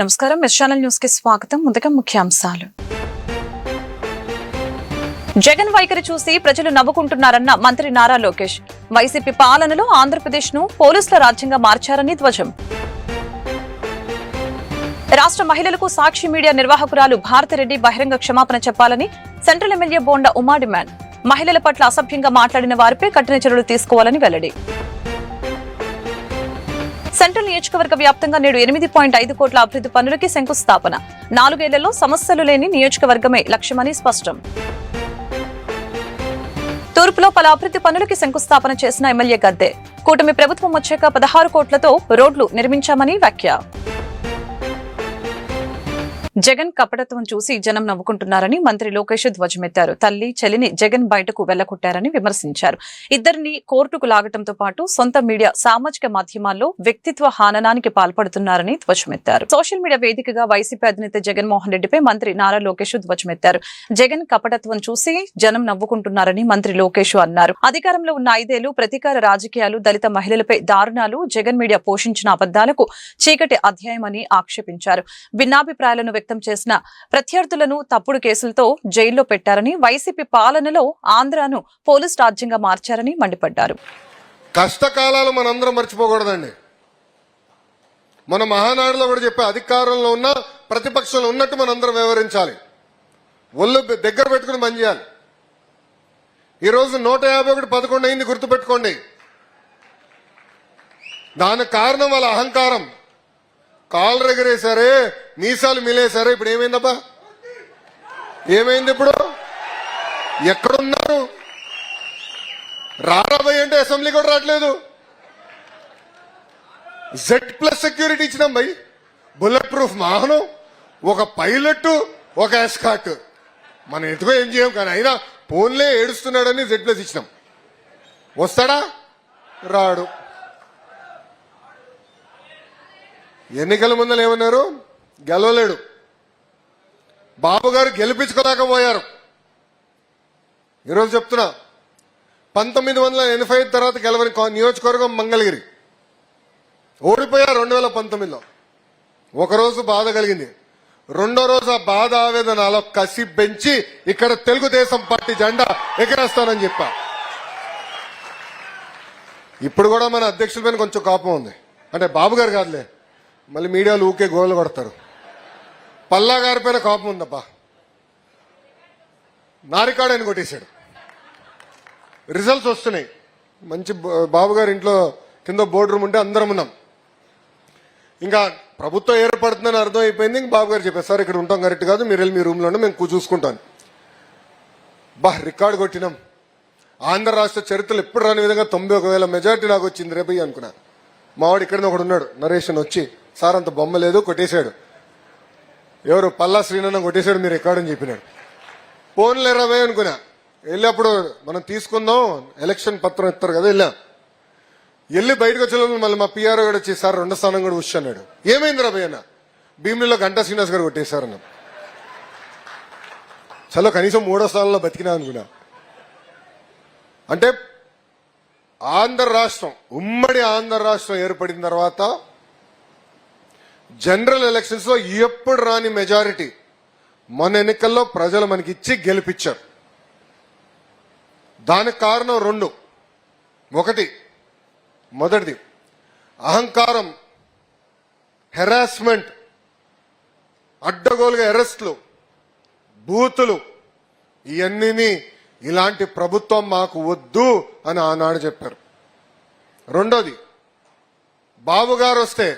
నమస్కారం S channel news కి స్వాగతం. ముందుగా ముఖ్యాంశాలు. జగన్ వైఖరి చూసి ప్రజలు నవ్వుకుంటున్నారన్న మంత్రి నారా లోకేష్. వైసీపీ పాలనలో ఆంధ్రప్రదేశ్ ను పోలీసుల రాజ్యంగా మార్చారని ధ్వజం. రాష్ట్ర మహిళలకు సాక్షి మీడియా నిర్వాహకురాలు భారతిరెడ్డి బహిరంగ క్షమాపణ చెప్పాలని central MLA bonda Uma demand. మహిళల పట్ల అసభ్యంగా మాట్లాడిన వారిపై కఠిన చర్యలు తీసుకోవాలని వెల్లడి. సెంట్రల్ నియోజకవర్గ వ్యాప్తంగా నేడు 8.5 కోట్ల అభివృద్ధి పనులకి శంకుస్థాపన. 4 ఏళ్లలో సమస్యలు లేని నియోజకవర్గమే లక్ష్యమని స్పష్టం. తూర్పులో పలు అభివృద్ధి పనులకి శంకుస్థాపన చేసిన ఎమ్మెల్యే గద్దె. కూటమి ప్రభుత్వం వచ్చాక 16 కోట్లతో రోడ్లు నిర్మించామని వ్యాఖ్య. జగన్ కపటత్వం చూసి జనం నవ్వుకుంటున్నారని మంత్రి లోకేష్ ధ్వజమెత్తారు. తల్లి చెల్లిని జగన్ బయటకు వెళ్లగొట్టారని విమర్శించారు. ఇద్దరిని కోర్టుకు లాగటంతో పాటు సొంత మీడియా సామాజిక మాధ్యమాల్లో వ్యక్తిత్వ హననానికి పాల్పడుతున్నారని ధ్వజమెత్తారు. సోషల్ మీడియా వేదికగా వైసీపీ అధినేత జగన్మోహన్ రెడ్డిపై మంత్రి నారా లోకేష్ ధ్వజమెత్తారు. జగన్ కపటత్వం చూసి జనం నవ్వుకుంటున్నారని మంత్రి లోకేష్ అన్నారు. అధికారంలో ఉన్న 5 ఏళ్లు ప్రతీకార రాజకీయాలు, దళిత మహిళలపై దారుణాలు, జగన్ మీడియా పోషించిన అబద్దాలకు చీకటి అధ్యాయమని ఆక్షేపించారు. భిన్నాభిప్రాయాలను వ్యక్తం చేసిన ప్రత్యర్థులను తప్పుడు కేసులతో జైల్లో పెట్టారని, వైసీపీ పాలనలో ఆంధ్రాను పోలీస్ రాజ్యంగా మార్చారని మండిపడ్డారు. కష్టకాలాలు మనందరం మర్చిపోకూడదండి. మన మహానాడులో కూడా చెప్పే అధికారంలో ఉన్న ప్రతిపక్షంలో ఉన్నట్టు మనందరం వ్యవహరించాలి. ఒళ్ళు దగ్గర పెట్టుకుని పనిచేయాలి. ఈరోజు 151 అయింది, గుర్తుపెట్టుకోండి. దానికి కారణం వాళ్ళ అహంకారం. కాళ్ళు ఎగరేశారే, మీసాలు మిలేశారే. ఇప్పుడు ఏమైందబ్బా? ఏమైంది? ఇప్పుడు ఎక్కడున్నారు? రారాబోయ్ అంటే అసెంబ్లీ కూడా రావట్లేదు. Z+ సెక్యూరిటీ ఇచ్చినాం భయ్, బుల్లెట్ ప్రూఫ్ వాహనం, ఒక పైలట్, ఒక ఎస్కాట్. మనం ఎందుకో ఏం చేయం, కానీ అయినా ఫోన్లే ఏడుస్తున్నాడని Z+ ఇచ్చినాం. వస్తాడా? రాడు. ఎన్నికల ముందర ఏమన్నారు? గెలవలేడు. బాబు గారు గెలిపించుకోలేకపోయారు. ఈరోజు చెప్తున్నా, 1985 తర్వాత గెలవని నియోజకవర్గం మంగళగిరి. ఓడిపోయారు 2019లో. ఒకరోజు బాధ కలిగింది. రెండో రోజు ఆ బాధ ఆవేదన అలా కసి పెంచి ఇక్కడ తెలుగుదేశం పార్టీ జెండా ఎగరేస్తానని చెప్పా. ఇప్పుడు కూడా మన అధ్యక్షుల పైన కొంచెం కోపం ఉంది. అంటే బాబు గారు కాదులే, మళ్ళీ మీడియాలు ఊకే గోలు కొడతారు. పల్లా గారి పైన కోపం ఉందబ్బా. నారికాడని కొట్టేశాడు. రిజల్ట్స్ వస్తున్నాయి. మంచి బాబు గారి ఇంట్లో కింద బోర్డు రూమ్ ఉంటే అందరం ఉన్నాం. ఇంకా ప్రభుత్వం ఏర్పడుతుందని అర్థం అయిపోయింది. ఇంక బాబు గారు చెప్పారు, సార్ ఇక్కడ ఉంటాం కరెక్ట్ కాదు, మీరు వెళ్ళి మీ రూమ్లో ఉంటే మేము చూసుకుంటాను. రికార్డు కొట్టినాం. ఆంధ్ర రాష్ట్ర చరిత్రలో ఎప్పుడు రాని విధంగా 91,000 మెజార్టీ నాకు వచ్చింది రేపు అనుకున్నా. మావాడు ఇక్కడనే ఒకడు ఉన్నాడు, నరేషన్, వచ్చి సార్ అంత బొమ్మ లేదు కొట్టేశాడు. ఎవరు? పల్లా శ్రీనన్న కొట్టేశాడు, మీరు ఎక్కడని చెప్పినాడు. ఫోన్లు 20 అనుకున్నా. వెళ్ళినప్పుడు మనం తీసుకుందాం, ఎలక్షన్ పత్రం ఇస్తారు కదా, వెళ్ళి బయటకు వచ్చే మళ్ళీ మా పిఆర్ఓ కూడా వచ్చి సార్ 2వ స్థానం కూడా ఉష్ అన్నాడు. ఏమైంది రాబోయ్ అన్న? భీమిలిలో గంటా శ్రీనివాస్ గారు కొట్టేశారన్న. చలో కనీసం 3వ స్థానంలో బతికినా అనుకున్నా. అంటే ఆంధ్ర రాష్ట్రం, ఉమ్మడి ఆంధ్ర రాష్ట్రం ఏర్పడిన తర్వాత జనరల్ ఎలక్షన్స్ లో ఎప్పుడు రాని మెజారిటీ మన ఎన్నికల్లో ప్రజలు మనకి ఇచ్చి గెలిపించారు. దానికి కారణం 2. మొదటిది అహంకారం, హెరాస్మెంట్, అడ్డగోలుగా అరెస్టులు, బూతులు. ఇవన్నీ ఇలాంటి ప్రభుత్వం మాకు వద్దు అని ఆనాడు చెప్పారు. రెండోది, బాబు గారు వస్తే,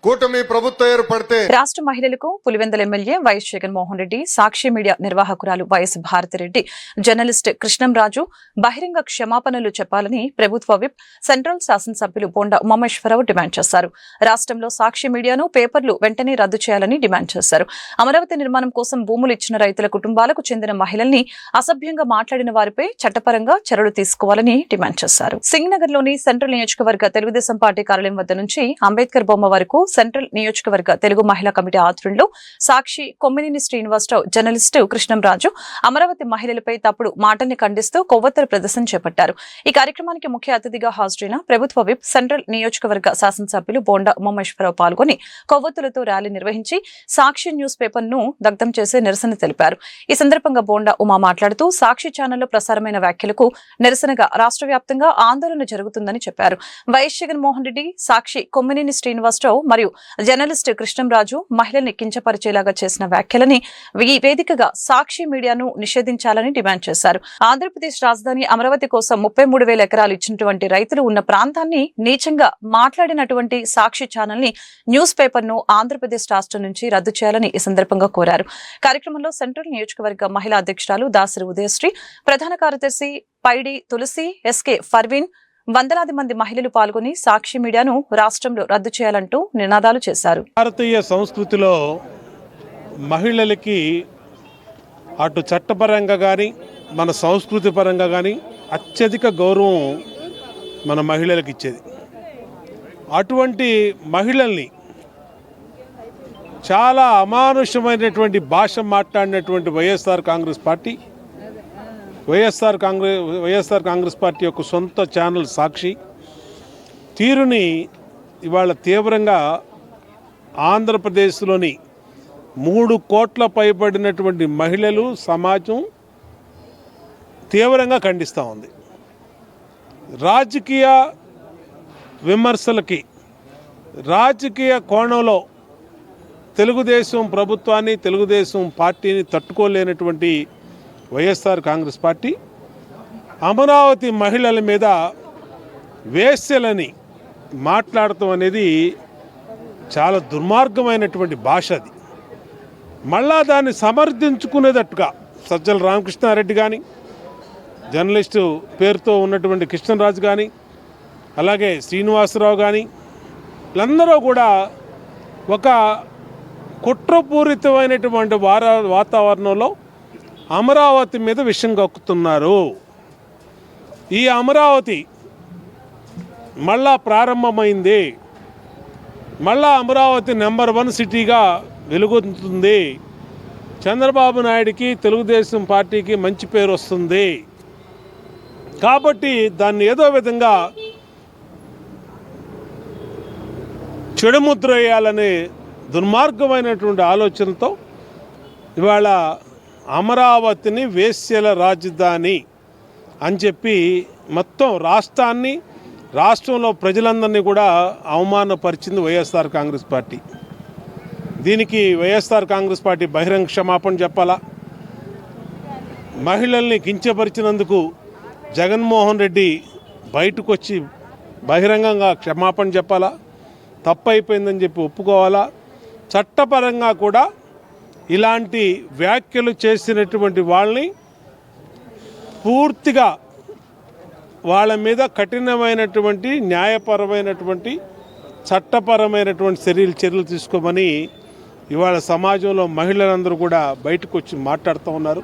కూటమి ప్రభుత్వం ఏర్పడితే రాష్ట్ర మహిళలకు పులివెందుల ఎమ్మెల్యే వైఎస్ జగన్మోహన్ రెడ్డి, సాక్షి మీడియా నిర్వాహకురాలు వైఎస్ భారతిరెడ్డి, జర్నలిస్ట్ కృష్ణంరాజు బహిరంగ క్షమాపణలు చెప్పాలని ప్రభుత్వ విప్, సెంట్రల్ శాసనసభ్యులు బోండా ఉమామేశ్వరరావు డిమాండ్ చేశారు. రాష్ట్రంలో సాక్షి మీడియాను, పేపర్లు వెంటనే రద్దు చేయాలని డిమాండ్ చేశారు. అమరావతి నిర్మాణం కోసం భూములు ఇచ్చిన రైతుల కుటుంబాలకు చెందిన మహిళల్ని అసభ్యంగా మాట్లాడిన వారిపై చట్టపరంగా చర్యలు తీసుకోవాలని డిమాండ్ చేశారు. సింగనగర్ లోని సెంట్రల్ నియోజకవర్గ తెలుగుదేశం పార్టీ కార్యాలయం వద్ద నుంచి అంబేద్కర్ బొమ్మ వరకు సెంట్రల్ నియోజకవర్గ తెలుగు మహిళా కమిటీ ఆధ్వర్యంలో సాక్షి కొమ్మినేని శ్రీనివాసరావు, జర్నలిస్టు కృష్ణంరాజు అమరావతి మహిళలపై తప్పుడు మాటల్ని ఖండిస్తూ కొవ్వొత్తుల ప్రదర్శన చేపట్టారు. ఈ కార్యక్రమానికి ముఖ్య అతిథిగా హాజరైన ప్రభుత్వ విప్, సెంట్రల్ నియోజకవర్గ శాసనసభ్యులు బోండా ఉమామేశ్వరరావు పాల్గొని కొవ్వొత్తులతో ర్యాలీ నిర్వహించి సాక్షి న్యూస్ పేపర్ ను దగ్ధం చేసి నిరసన తెలిపారు. ఈ సందర్భంగా బోండా ఉమా మాట్లాడుతూ సాక్షి ఛానల్లో ప్రసారమైన వ్యాఖ్యలకు నిరసనగా రాష్ట్ర వ్యాప్తంగా ఆందోళన జరుగుతుందని చెప్పారు. వైఎస్ జగన్మోహన్ రెడ్డి, సాక్షి కొమ్మినేని శ్రీనివాసరావు మరియు జర్నలిస్ట్ కృష్ణంరాజు మహిళల్ని కించపరిచేలాగా చేసిన వ్యాఖ్యలని ఈ వేదికగా సాక్షి మీడియాను నిషేధించాలని డిమాండ్ చేశారు. ఆంధ్రప్రదేశ్ రాజధాని అమరావతి కోసం 33,000 ఎకరాలు ఇచ్చినటువంటి రైతులు ఉన్న ప్రాంతాన్ని నీచంగా మాట్లాడినటువంటి సాక్షి ఛానల్ ని, న్యూస్ పేపర్ ను ఆంధ్రప్రదేశ్ రాష్ట్రం నుంచి రద్దు చేయాలని ఈ సందర్భంగా కోరారు. కార్యక్రమంలో సెంట్రల్ నియోజకవర్గ మహిళా అధ్యక్షురాలు దాసరి ఉదయశ్రీ, ప్రధాన కార్యదర్శి పైడి తులసి, ఎస్కే ఫర్వీన్, వందలాది మంది మహిళలు పాల్గొని సాక్షి మీడియాను రాష్ట్రంలో రద్దు చేయాలంటూ నినాదాలు చేశారు. భారతీయ సంస్కృతిలో మహిళలకి అటు చట్టపరంగా కానీ మన సంస్కృతి పరంగా కానీ అత్యధిక గౌరవం మన మహిళలకు ఇచ్చేది. అటువంటి మహిళల్ని చాలా అమానుషమైనటువంటి భాష మాట్లాడినటువంటి వైఎస్ఆర్ కాంగ్రెస్ పార్టీ యొక్క సొంత ఛానల్ సాక్షి తీరుని ఇవాళ తీవ్రంగా ఆంధ్రప్రదేశ్లోని 3 కోట్ల పైబడినటువంటి మహిళలు, సమాజం తీవ్రంగా ఖండిస్తూ ఉంది. రాజకీయ విమర్శలకి రాజకీయ కోణంలో తెలుగుదేశం ప్రభుత్వాన్ని, తెలుగుదేశం పార్టీని తట్టుకోలేనటువంటి వైఎస్ఆర్ కాంగ్రెస్ పార్టీ అమరావతి మహిళల మీద వేశ్యలని మాట్లాడటం అనేది చాలా దుర్మార్గమైనటువంటి భాష. అది మళ్ళా దాన్ని సమర్థించుకునేటట్టుగా సజ్జల రామకృష్ణారెడ్డి కానీ, జర్నలిస్టు పేరుతో ఉన్నటువంటి కృష్ణరాజు కానీ, అలాగే శ్రీనివాసరావు కానీ, వీళ్ళందరూ కూడా ఒక కుట్రపూరితమైనటువంటి వాతావరణంలో అమరావతి మీద విషం కక్కుతున్నారు. ఈ అమరావతి మళ్ళా ప్రారంభమైంది. మళ్ళా అమరావతి నెంబర్ 1 సిటీగా వెలుగొందుతుంది. చంద్రబాబు నాయుడికి, తెలుగుదేశం పార్టీకి మంచి పేరు వస్తుంది. కాబట్టి దాన్ని ఏదో విధంగా చెడుముద్ర వేయాలనే దుర్మార్గమైనటువంటి ఆలోచనతో ఇవాళ అమరావతిని వేశ్యల రాజధాని అని చెప్పి మొత్తం రాష్ట్రంలో ప్రజలందరినీ కూడా అవమానపరిచింది వైఎస్ఆర్ కాంగ్రెస్ పార్టీ. దీనికి వైఎస్ఆర్ కాంగ్రెస్ పార్టీ బహిరంగ క్షమాపణ చెప్పాలా. మహిళల్ని కించపరిచినందుకు జగన్మోహన్ రెడ్డి బయటకు వచ్చి బహిరంగంగా క్షమాపణ చెప్పాలా. తప్పైపోయిందని చెప్పి ఒప్పుకోవాలా. చట్టపరంగా కూడా ఇలాంటి వ్యాఖ్యలు చేసినటువంటి వాళ్ళని పూర్తిగా వాళ్ళ మీద కఠినమైనటువంటి న్యాయపరమైనటువంటి చట్టపరమైనటువంటి చర్యలు తీసుకోమని ఇవాళ సమాజంలో మహిళలందరూ కూడా బయటకు వచ్చి మాట్లాడుతూ ఉన్నారు.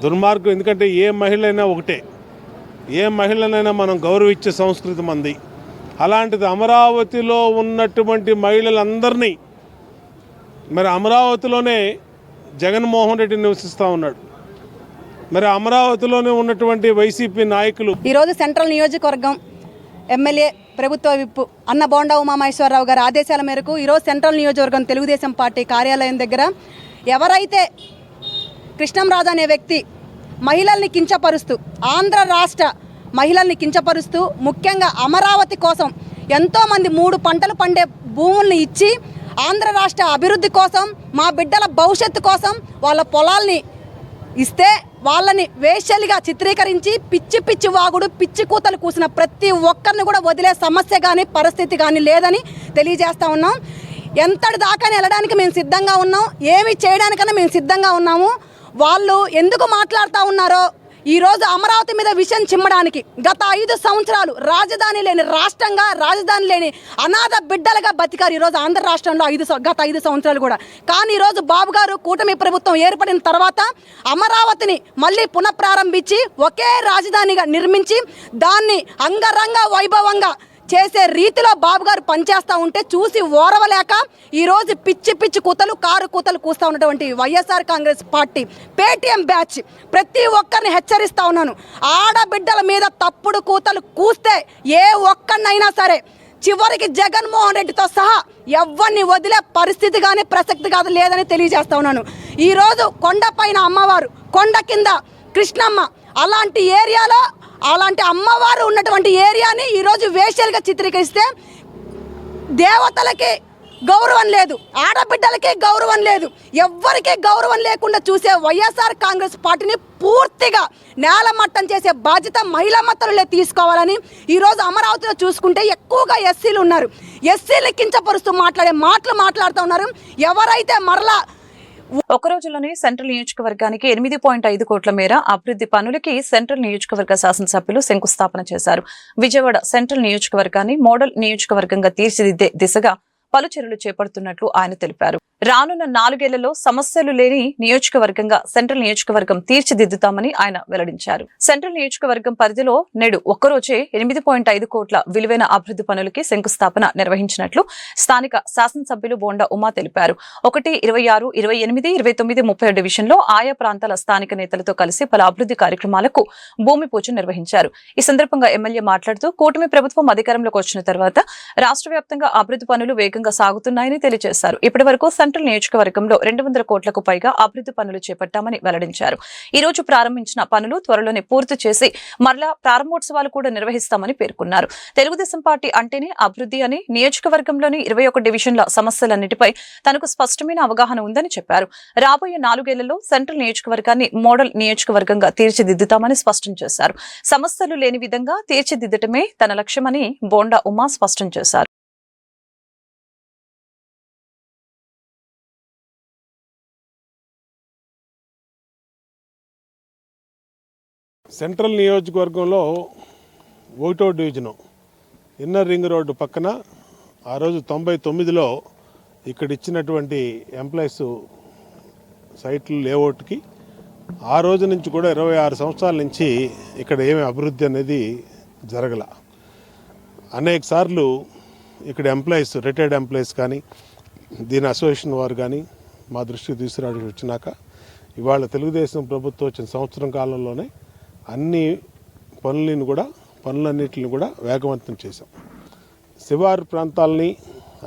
దుర్మార్గం. ఎందుకంటే ఏ మహిళైనా ఒకటే, ఏ మహిళనైనా మనం గౌరవించే సంస్కృతి మంది. అలాంటిది అమరావతిలో ఉన్నటువంటి మహిళలందరినీ, మరి అమరావతిలోనే జగన్మోహన్ రెడ్డి నివసిస్తూ ఉన్నాడు. మరి అమరావతిలోనే ఉన్నటువంటి వైసీపీ నాయకులు ఈరోజు సెంట్రల్ నియోజకవర్గం ఎమ్మెల్యే, ప్రభుత్వ విప్ అన్న బోండా ఉమామేశ్వరరావు గారి ఆదేశాల మేరకు ఈరోజు సెంట్రల్ నియోజకవర్గం తెలుగుదేశం పార్టీ కార్యాలయం దగ్గర ఎవరైతే కృష్ణంరాజు అనే వ్యక్తి మహిళల్ని కించపరుస్తూ, ఆంధ్ర రాష్ట్ర మహిళల్ని కించపరుస్తూ, ముఖ్యంగా అమరావతి కోసం ఎంతోమంది 3 పంటలు పండే భూముల్ని ఇచ్చి ఆంధ్ర రాష్ట్ర అభివృద్ధి కోసం, మా బిడ్డల భవిష్యత్తు కోసం వాళ్ళ పొలాల్ని ఇస్తే వాళ్ళని వేశ్యలుగా చిత్రీకరించి పిచ్చి వాగుడు, పిచ్చి కూతలు కూసిన ప్రతి ఒక్కరిని కూడా వదిలే సమస్య కానీ పరిస్థితి కానీ లేదని తెలియజేస్తూ ఉన్నాం. ఎంతటి దాకా వెళ్ళడానికి మేము సిద్ధంగా ఉన్నాం, ఏమి చేయడానికన్నా మేము సిద్ధంగా ఉన్నాము. వాళ్ళు ఎందుకు మాట్లాడుతూ ఉన్నారో, ఈరోజు అమరావతి మీద విషయం చిమ్మడానికి గత 5 సంవత్సరాలు రాజధాని లేని రాష్ట్రంగా, రాజధాని లేని అనాథ బిడ్డలుగా బతికారు ఈరోజు ఆంధ్ర రాష్ట్రంలో గత 5 సంవత్సరాలు కూడా. కానీ ఈరోజు బాబు గారు కూటమి ప్రభుత్వం ఏర్పడిన తర్వాత అమరావతిని మళ్ళీ పునఃప్రారంభించి ఒకే రాజధానిగా నిర్మించి దాన్ని అంగరంగ వైభవంగా చేసే రీతిలో బాబు గారు పనిచేస్తూ ఉంటే చూసి ఓరవలేక ఈరోజు పిచ్చి పిచ్చి కూతలు కారు కూతలు కూస్తూ ఉన్నటువంటి YSR Congress party Paytm batch ప్రతి ఒక్కరిని హెచ్చరిస్తూ ఉన్నాను. ఆడబిడ్డల మీద తప్పుడు కూతలు కూస్తే ఏ ఒక్కరినైనా సరే చివరికి జగన్మోహన్ రెడ్డితో సహా ఎవరిని వదిలే పరిస్థితి కానీ ప్రసక్తి కాదు లేదని తెలియజేస్తా ఉన్నాను. ఈరోజు కొండపైన అమ్మవారు, కొండ కింద కృష్ణమ్మ అలాంటి ఏరియాలో అలాంటి అమ్మవారు ఉన్నటువంటి ఏరియాని ఈరోజు వేశ్యలుగా చిత్రీకరిస్తే దేవతలకి గౌరవం లేదు, ఆడబిడ్డలకి గౌరవం లేదు, ఎవ్వరికీ గౌరవం లేకుండా చూసే వైఎస్ఆర్ కాంగ్రెస్ పార్టీని పూర్తిగా నేలమట్టం చేసే బాధ్యత మహిళా మతలులే తీసుకోవాలని ఈరోజు అమరావతిలో చూసుకుంటే ఎక్కువగా ఎస్సీలు ఉన్నారు. ఎస్సీలు కించపరుస్తూ మాట్లాడే మాట్లాడుతూ ఉన్నారు. ఎవరైతే మరలా ఒక రోజులోనే సెంట్రల్ నియోజకవర్గానికి 8.5 కోట్ల మేర అభివృద్ధి పనులకి సెంట్రల్ నియోజకవర్గ శాసనసభ్యులు శంకుస్థాపన చేశారు. విజయవాడ సెంట్రల్ నియోజకవర్గాన్ని మోడల్ నియోజకవర్గంగా తీర్చిదిద్దే దిశగా పలు చర్యలు చేపడుతున్నట్లు ఆయన తెలిపారు. రానున్న 4 ఏళ్లలో సమస్యలు లేని నియోజకవర్గంగా సెంట్రల్ నియోజకవర్గం తీర్చిదిద్దుతామని ఆయన వెల్లడించారు. సెంట్రల్ నియోజకవర్గం పరిధిలో నేడు ఒక్కరోజే 8.5 కోట్ల విలువైన అభివృద్ధి పనులకి శంకుస్థాపన నిర్వహించినట్లు స్థానిక శాసనసభ్యులు బోండా ఉమా తెలిపారు. 1, 26, 28, 29, 30 డివిజన్లో ఆయా ప్రాంతాల స్థానిక నేతలతో కలిసి పలు అభివృద్ధి కార్యక్రమాలకు భూమి పూజ నిర్వహించారు. ఈ సందర్భంగా ఎమ్మెల్యే మాట్లాడుతూ కూటమి ప్రభుత్వం అధికారంలోకి వచ్చిన తర్వాత రాష్ట్ర వ్యాప్తంగా అభివృద్ధి పనులు వేగంగా సాగుతున్నాయని తెలియజేశారు. ఇప్పటి వరకు సెంట్రల్ నియోజకవర్గంలో 200 కోట్లకు పైగా అభివృద్ధి పనులు చేపట్టామని వెల్లడించారు. ఈ రోజు ప్రారంభించిన పనులు త్వరలోనే పూర్తి చేసి మరలా ప్రారంభోత్సవాలు కూడా నిర్వహిస్తామని పేర్కొన్నారు. తెలుగుదేశం పార్టీ అంటేనే అభివృద్ధి అని, నియోజకవర్గంలోని 21 డివిజన్ల సమస్యలన్నిటిపై తనకు స్పష్టమైన అవగాహన ఉందని చెప్పారు. రాబోయే 4 ఏళ్లలో సెంట్రల్ నియోజకవర్గాన్ని మోడల్ నియోజకవర్గంగా తీర్చిదిద్దుతామని స్పష్టం చేశారు. సమస్యలు లేని విధంగా తీర్చిదిద్దటమే తన లక్ష్యమని బోండా ఉమా స్పష్టం చేశారు. సెంట్రల్ నియోజకవర్గంలో 1వ డివిజను ఇన్నర్ రింగ్ రోడ్డు పక్కన ఆ రోజు 99లో ఇక్కడ ఇచ్చినటువంటి ఎంప్లాయీస్ సైట్లు లేఅవుట్కి ఆ రోజు నుంచి కూడా 26 సంవత్సరాల నుంచి ఇక్కడ ఏమి అభివృద్ధి అనేది జరగల. అనేక సార్లు ఇక్కడ ఎంప్లాయీస్, రిటైర్డ్ ఎంప్లాయీస్ కానీ దీని అసోసియేషన్ వారు కానీ మా దృష్టికి తీసుకురావడానికి వచ్చినాక ఇవాళ తెలుగుదేశం ప్రభుత్వం వచ్చిన సంవత్సరం కాలంలోనే అన్ని పనులన్నింటిని కూడా వేగవంతం చేశాం. శివారు ప్రాంతాలని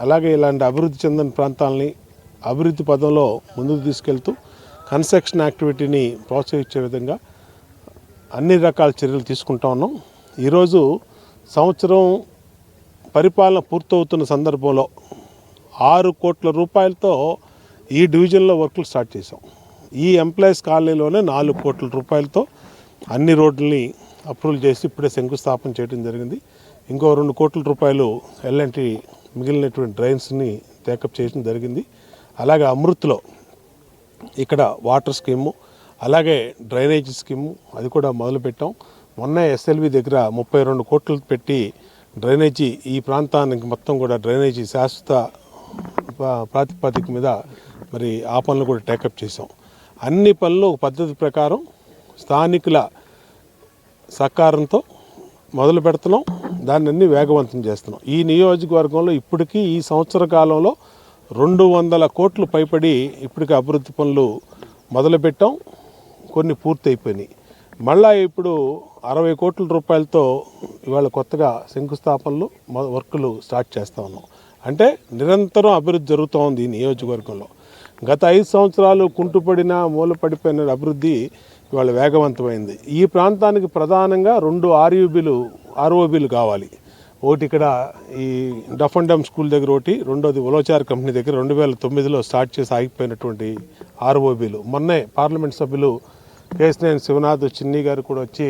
అలాగే ఇలాంటి అభివృద్ధి చెందిన ప్రాంతాలని అభివృద్ధి పదంలో ముందుకు తీసుకెళ్తూ కన్స్ట్రక్షన్ యాక్టివిటీని ప్రోత్సహించే విధంగా అన్ని రకాల చర్యలు తీసుకుంటా ఉన్నాం. ఈరోజు సంవత్సరం పరిపాలన పూర్తవుతున్న సందర్భంలో 6 కోట్ల రూపాయలతో ఈ డివిజన్లో వర్కులు స్టార్ట్ చేశాం. ఈ ఎంప్లాయీస్ కాలనీలోనే 4 కోట్ల రూపాయలతో అన్ని రోడ్లని అప్రూవల్ చేసి ఇప్పుడే శంకుస్థాపన చేయడం జరిగింది. ఇంకో 2 కోట్ల రూపాయలు ఎల్ఎన్టీ మిగిలినటువంటి డ్రైన్స్ని టేకప్ చేయడం జరిగింది. అలాగే అమృత్లో ఇక్కడ వాటర్ స్కీము, అలాగే డ్రైనేజ్ స్కీము అది కూడా మొదలుపెట్టాం. మొన్న ఎస్ఎల్వి దగ్గర 32 కోట్లు పెట్టి డ్రైనేజీ ఈ ప్రాంతానికి మొత్తం కూడా డ్రైనేజీ శాశ్వత ప్రాతిపదిక మీద మరి ఆ పనులు కూడా టేకప్ చేసాం. అన్ని పనులు ఒక పద్ధతి ప్రకారం స్థానికుల సహకారంతో మొదలు పెడుతున్నాం. దాన్ని అన్ని వేగవంతం చేస్తున్నాం. ఈ నియోజకవర్గంలో ఇప్పటికీ ఈ సంవత్సర కాలంలో 200 కోట్లు పైబడి ఇప్పటికీ అభివృద్ధి పనులు మొదలుపెట్టాం. కొన్ని పూర్తి అయిపోయినాయి. మళ్ళా ఇప్పుడు 60 కోట్ల రూపాయలతో ఇవాళ కొత్తగా శంకుస్థాపనలు వర్కులు స్టార్ట్ చేస్తూ ఉన్నాం. అంటే నిరంతరం అభివృద్ధి జరుగుతూ ఉంది ఈ నియోజకవర్గంలో. గత 5 సంవత్సరాలు కుంటుపడిన మూలపడిపోయిన అభివృద్ధి ఇవాళ వేగవంతమైంది. ఈ ప్రాంతానికి ప్రధానంగా 2 ఆర్ఓబీలు కావాలి. ఒకటి ఇక్కడ ఈ డఫ్ అండ్ డమ్ స్కూల్ దగ్గర ఒకటి, రెండోది ఉలోచార్ కంపెనీ దగ్గర 2009లో స్టార్ట్ చేసి ఆగిపోయినటువంటి ఆర్ఓబీలు. మొన్నే పార్లమెంట్ సభ్యులు కేశినేని శివనాథ్ చిన్ని గారు కూడా వచ్చి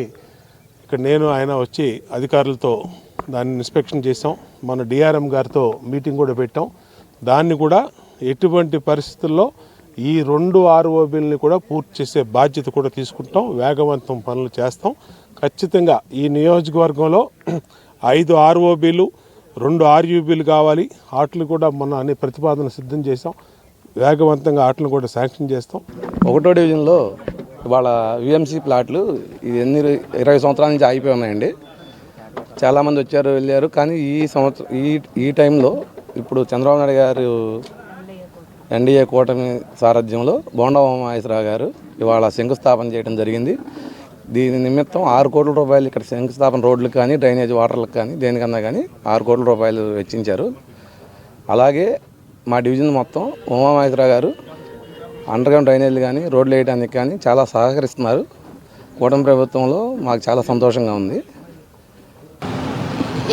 ఇక్కడ నేను ఆయన వచ్చి అధికారులతో దాన్ని ఇన్స్పెక్షన్ చేసాం. మన డిఆర్ఎం గారితో మీటింగ్ కూడా పెట్టాం. దాన్ని కూడా ఎటువంటి పరిస్థితుల్లో ఈ 2 ఆర్ఓబీలని కూడా పూర్తి చేసే బాధ్యత కూడా తీసుకుంటాం. వేగవంతం పనులు చేస్తాం. ఖచ్చితంగా ఈ నియోజకవర్గంలో 5 ఆర్ఓబీలు 2 ఆర్యూబీలు కావాలి. వాటిని కూడా మొన్న అన్ని ప్రతిపాదన సిద్ధం చేసాం. వేగవంతంగా వాటిని కూడా శాంక్షన్ చేస్తాం. 1వ డివిజన్లో ఇవాళ విఎంసీ ప్లాట్లు ఇది 20 సంవత్సరాల నుంచి ఆగిపోయి ఉన్నాయండి. చాలామంది వచ్చారు వెళ్ళారు. కానీ ఈ సంవత్సరం ఈ టైంలో ఇప్పుడు చంద్రబాబు నాయుడు గారు ఎన్డీఏ కూటమి సారథ్యంలో బోండా ఉమామహేశ్వరరావు గారు ఇవాళ శంకుస్థాపన చేయడం జరిగింది. దీని నిమిత్తం 6 కోట్ల రూపాయలు ఇక్కడ శంకుస్థాపన రోడ్లకు కానీ డ్రైనేజ్ వాటర్లకు కానీ దేనికన్నా కానీ 6 కోట్ల రూపాయలు వెచ్చించారు. అలాగే మా డివిజన్ మొత్తం ఉమామహేశ్వరరావు గారు అండర్గ్రౌండ్ డ్రైనేజీలు కానీ రోడ్లు వేయడానికి కానీ చాలా సహకరిస్తున్నారు. కూటమి ప్రభుత్వంలో మాకు చాలా సంతోషంగా ఉంది.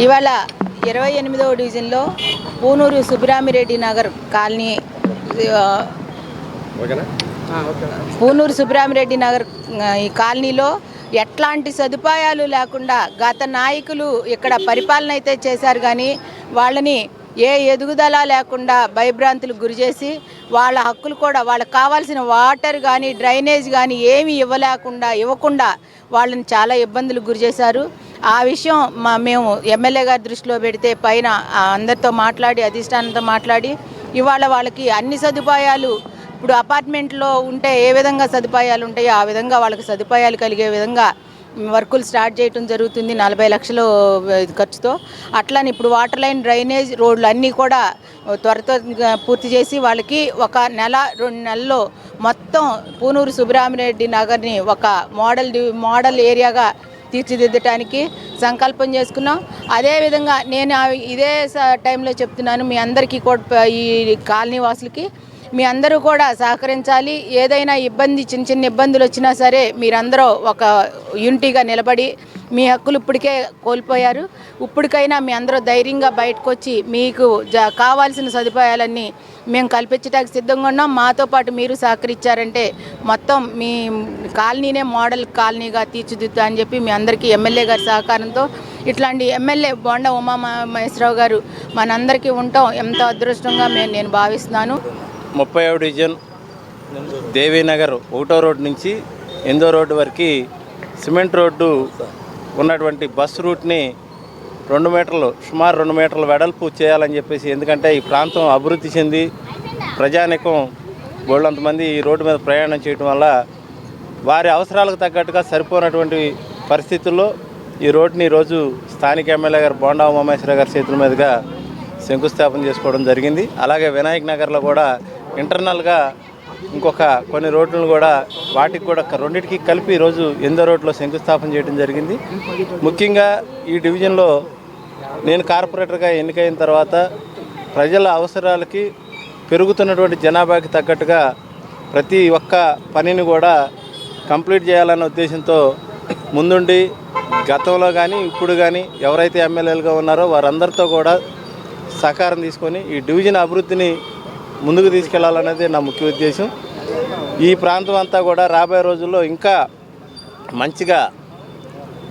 ఇవాళ 28వ డివిజన్లో పూనూరు సుబ్బరామిరెడ్డి నగర్ కాలనీ పూనూరు సుబ్బరామిరెడ్డి నగర్ ఈ కాలనీలో ఎట్లాంటి సదుపాయాలు లేకుండా గత నాయకులు ఇక్కడ పరిపాలన అయితే చేశారు, కానీ వాళ్ళని ఏ ఎదుగుదల లేకుండా భయభ్రాంతులకు గురి చేసి వాళ్ళ హక్కులు కూడా వాళ్ళకి కావాల్సిన వాటర్ కానీ డ్రైనేజ్ కానీ ఏమీ ఇవ్వకుండా వాళ్ళని చాలా ఇబ్బందులకు గురి చేశారు. ఆ విషయం మేము ఎమ్మెల్యే గారి దృష్టిలో పెడితే పైన అందరితో మాట్లాడి అధిష్టానంతో మాట్లాడి ఇవాళ వాళ్ళకి అన్ని సదుపాయాలు ఇప్పుడు అపార్ట్మెంట్లో ఉంటే ఏ విధంగా సదుపాయాలు ఉంటాయో ఆ విధంగా వాళ్ళకి సదుపాయాలు కలిగే విధంగా వర్కులు స్టార్ట్ చేయడం జరుగుతుంది 40 లక్షలు ఖర్చుతో. అట్లానే ఇప్పుడు వాటర్ లైన్ డ్రైనేజ్ రోడ్లు అన్నీ కూడా త్వరతో పూర్తి చేసి వాళ్ళకి 1 నెల 2 నెలల్లో మొత్తం పూనూరు సుబ్బరామిరెడ్డి నగర్ని ఒక మోడల్ ఏరియాగా తీర్చిదిద్దటానికి సంకల్పం చేసుకున్నాం. అదేవిధంగా నేను ఇదే టైంలో చెప్తున్నాను మీ అందరికీ కూడా, ఈ కాలనీ వాసులకి మీ అందరూ కూడా సహకరించాలి. ఏదైనా చిన్న ఇబ్బందులు వచ్చినా సరే మీరందరూ ఒక యూనిటీగా నిలబడి మీ హక్కులు ఇప్పటికే కోల్పోయారు, ఇప్పటికైనా మీ అందరూ ధైర్యంగా బయటకు వచ్చి మీకు కావాల్సిన సదుపాయాలన్నీ మేము కల్పించడానికి సిద్ధంగా ఉన్నాం. మాతో పాటు మీరు సహకరించారంటే మొత్తం మీ కాలనీనే మోడల్ కాలనీగా తీర్చిదిద్దా అని చెప్పి మీ అందరికీ ఎమ్మెల్యే గారి సహకారంతో ఇట్లాంటి ఎమ్మెల్యే బోండా ఉమామహేశ్వరరావు గారు మనందరికీ ఉండటం ఎంతో అదృష్టంగా నేను భావిస్తున్నాను. 30వ డివిజన్ దేవీనగర్ 1వ రోడ్డు నుంచి 8వ రోడ్డు వరకు సిమెంట్ రోడ్డు ఉన్నటువంటి బస్సు రూట్ని 2 మీటర్లు సుమారు 2 మీటర్ల వెడల్పు చేయాలని చెప్పేసి, ఎందుకంటే ఈ ప్రాంతం అభివృద్ధి చెంది ప్రజానికం బోళ్ళంతమంది ఈ రోడ్డు మీద ప్రయాణం చేయడం వల్ల వారి అవసరాలకు తగ్గట్టుగా సరిపోయినటువంటి పరిస్థితుల్లో ఈ రోడ్డుని ఈరోజు స్థానిక ఎమ్మెల్యే గారు బోండా ఉమామహేశ్వరరావు గారి చేతుల మీదుగా శంకుస్థాపన చేసుకోవడం జరిగింది. అలాగే వినాయక్ నగర్లో కూడా ఇంటర్నల్గా ఇంకొక కొన్ని రోడ్లను కూడా వాటికి కూడా రెండింటికి కలిపి ఈరోజు 8వ రోడ్లో శంకుస్థాపన చేయడం జరిగింది. ముఖ్యంగా ఈ డివిజన్లో నేను కార్పొరేటర్గా ఎన్నికైన తర్వాత ప్రజల అవసరాలకి పెరుగుతున్నటువంటి జనాభాకి తగ్గట్టుగా ప్రతి ఒక్క పనిని కూడా కంప్లీట్ చేయాలన్న ఉద్దేశంతో ముందుండి గతంలో కానీ ఇప్పుడు కానీ ఎవరైతే ఎమ్మెల్యేలుగా ఉన్నారో వారందరితో కూడా సహకారం తీసుకొని ఈ డివిజన్ అభివృద్ధిని ముందుకు తీసుకెళ్లాలనేది నా ముఖ్య ఉద్దేశం. ఈ ప్రాంతం అంతా కూడా రాబోయే రోజుల్లో ఇంకా మంచిగా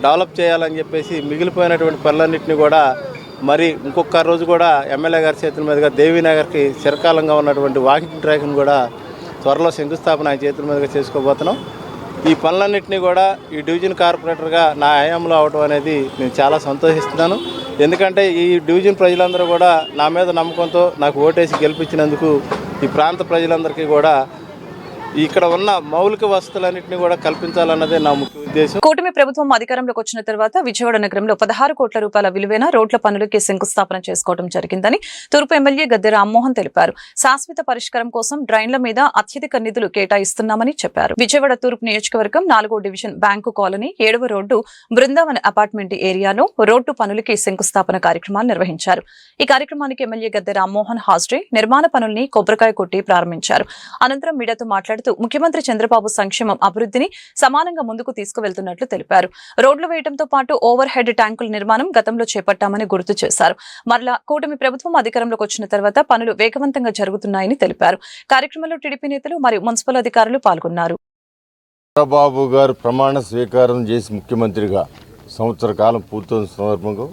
డెవలప్ చేయాలని చెప్పేసి మిగిలిపోయినటువంటి పనులన్నింటినీ కూడా మరి ఇంకొక రోజు కూడా ఎమ్మెల్యే గారి చేతుల మీదుగా దేవీనగర్కి చిరకాలంగా ఉన్నటువంటి వాకింగ్ ట్రాక్ని కూడా త్వరలో శంకుస్థాపన ఆయన చేతుల మీదుగా చేసుకోబోతున్నాం. ఈ పనులన్నింటినీ కూడా ఈ డివిజన్ కార్పొరేటర్గా నా హయాంలో అవడం అనేది నేను చాలా సంతోషిస్తున్నాను. ఎందుకంటే ఈ డివిజన్ ప్రజలందరూ కూడా నా మీద నమ్మకంతో నాకు ఓటేసి గెలిపించినందుకు ఈ ప్రాంత ప్రజలందరికీ కూడా ఇక్కడ ఉన్న మౌలిక వసతులన్నింటినీ కూడా కల్పించాలన్నదే నా ముఖ్య ఉద్దేశం. కూటమి ప్రభుత్వం అధికారంలోకి వచ్చిన తర్వాత విజయవాడ నగరంలో 16 కోట్ల రూపాయల విలువైన రోడ్ల పనులకి శంకుస్థాపన చేసుకోవడం జరిగిందని తూర్పు ఎమ్మెల్యే గద్దె రామ్మోహన్ తెలిపారు. శాశ్వత పరిష్కారం కోసం డ్రైన్ల మీద అత్యధిక నిధులు కేటాయిస్తున్నామని చెప్పారు. విజయవాడ తూర్పు నియోజకవర్గం 4వ డివిజన్ బ్యాంకు కాలనీ 7వ రోడ్డు బృందావన్ అపార్ట్మెంట్ ఏరియాలో రోడ్డు పనులకి శంకుస్థాపన కార్యక్రమాలు నిర్వహించారు. ఈ కార్యక్రమానికి ఎమ్మెల్యే గద్దె రామ్మోహన్ హాజరై నిర్మాణ పనుల్ని కొబ్బరికాయ కొట్టి ప్రారంభించారు. అనంతరం మీడియాతో మాట్లాడుతూ ముఖ్యమంత్రి చంద్రబాబు సంక్షేమం అభివృద్ధిని సమానంగా ముందుకు తీసుకువెళ్తున్నట్లు తెలిపారు. రోడ్లు వేయడంతో పాటు ఓవర్ హెడ్ ట్యాంకుల నిర్మాణం గతంలో చేపట్టామని గుర్తు చేశారు. మరలా కూటమి ప్రభుత్వం అధికారంలోకి వచ్చిన తర్వాత పనులు వేగవంతంగా జరుగుతున్నాయని తెలిపారు. కార్యక్రమంలో టీడీపీ నేతలు మరియు మున్సిపల్ అధికారులు పాల్గొన్నారు. చంద్రబాబు గారు ప్రమాణ స్వీకారం చేసి ముఖ్యమంత్రిగా సంవత్సర కాలం పూర్తయిన సందర్భంగా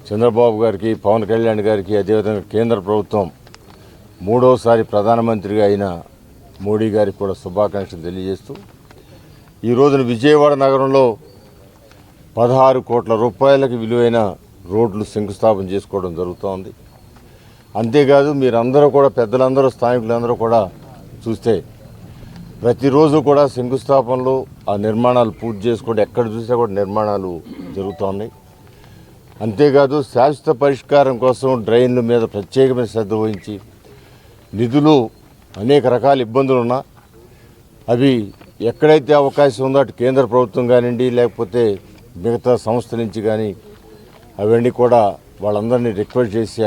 చంద్రబాబు గారికి, పవన్ కళ్యాణ్ గారికి, అదేవిధంగా కేంద్ర ప్రభుత్వం 3వసారి ప్రధానమంత్రిగా అయిన మోడీ గారికి కూడా శుభాకాంక్షలు తెలియజేస్తూ ఈ రోజున విజయవాడ నగరంలో 16 కోట్ల రూపాయలకు విలువైన రోడ్లు శంకుస్థాపన చేసుకోవడం జరుగుతోంది. అంతేకాదు మీరందరూ కూడా పెద్దలందరూ స్థానికులందరూ కూడా చూస్తే ప్రతిరోజు కూడా శంకుస్థాపనలు ఆ నిర్మాణాలు పూర్తి చేసుకోవడం ఎక్కడ చూసినా కూడా నిర్మాణాలు జరుగుతున్నాయి. అంతేకాదు శాశ్వత పరిష్కారం కోసం డ్రైన్ల మీద ప్రత్యేకమైన శ్రద్ధ వహించి నిధులు అనేక రకాల ఇబ్బందులు ఉన్నా అవి ఎక్కడైతే అవకాశం ఉందో అటు కేంద్ర ప్రభుత్వం కానివ్వండి లేకపోతే మిగతా సంస్థ నుంచి కానీ అవన్నీ కూడా వాళ్ళందరినీ రిక్వెస్ట్ చేసి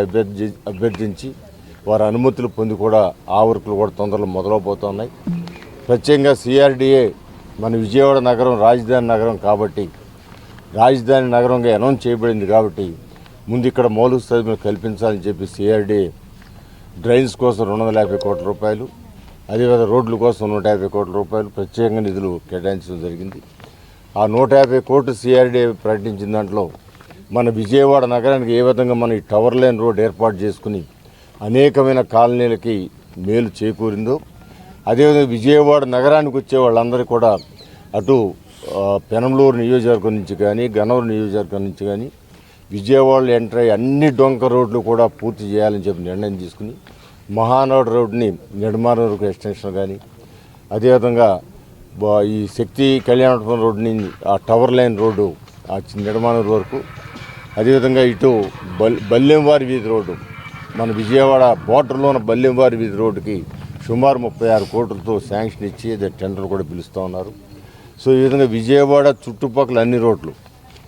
అభ్యర్థించి వారి అనుమతులు పొంది కూడా ఆ వర్కులు కూడా తొందరలో మొదలవబోతున్నాయి. ప్రత్యేకంగా సిఆర్డిఏ మన విజయవాడ నగరం రాజధాని నగరం కాబట్టి రాజధాని నగరంగా అనౌన్స్ చేయబడింది కాబట్టి ముందు ఇక్కడ మౌలిక సదుపాయాలు కల్పించాలని చెప్పి సిఆర్డిఏ డ్రైన్స్ కోసం 250 కోట్ల రూపాయలు, అదేవిధంగా రోడ్ల కోసం 150 కోట్ల రూపాయలు ప్రత్యేకంగా నిధులు కేటాయించడం జరిగింది. ఆ 150 కోట్లు సిఆర్డిఏ ప్రకటించిన దాంట్లో మన విజయవాడ నగరానికి ఏ విధంగా మనం ఈ టవర్ లైన్ రోడ్ ఏర్పాటు చేసుకుని అనేకమైన కాలనీలకి మేలు చేకూరిందో అదేవిధంగా విజయవాడ నగరానికి వచ్చే వాళ్ళందరూ కూడా అటు పెనంలూరు నియోజకవర్గం నుంచి కానీ గన్నవరం నియోజకవర్గం నుంచి కానీ విజయవాడలో ఎంటర్ అయ్యి అన్ని డొంక రోడ్లు కూడా పూర్తి చేయాలని చెప్పి నిర్ణయం తీసుకుని మహానాడు రోడ్ని నిడమాన వరకు ఎక్స్టెన్షన్ కానీ అదేవిధంగా ఈ శక్తి కళ్యాణపురం రోడ్ని ఆ టవర్ లైన్ రోడ్డు ఆ నిడమానూరు వరకు అదేవిధంగా ఇటు బల్లెంవారి వీధి రోడ్డు మన విజయవాడ బోర్డర్లో ఉన్న బల్లెంవారి వీధి రోడ్డుకి సుమారు 36 కోట్లతో శాంక్షన్ ఇచ్చి అదే టెండర్ కూడా పిలుస్తూ ఉన్నారు. సో ఈ విధంగా విజయవాడ చుట్టుపక్కల అన్ని రోడ్లు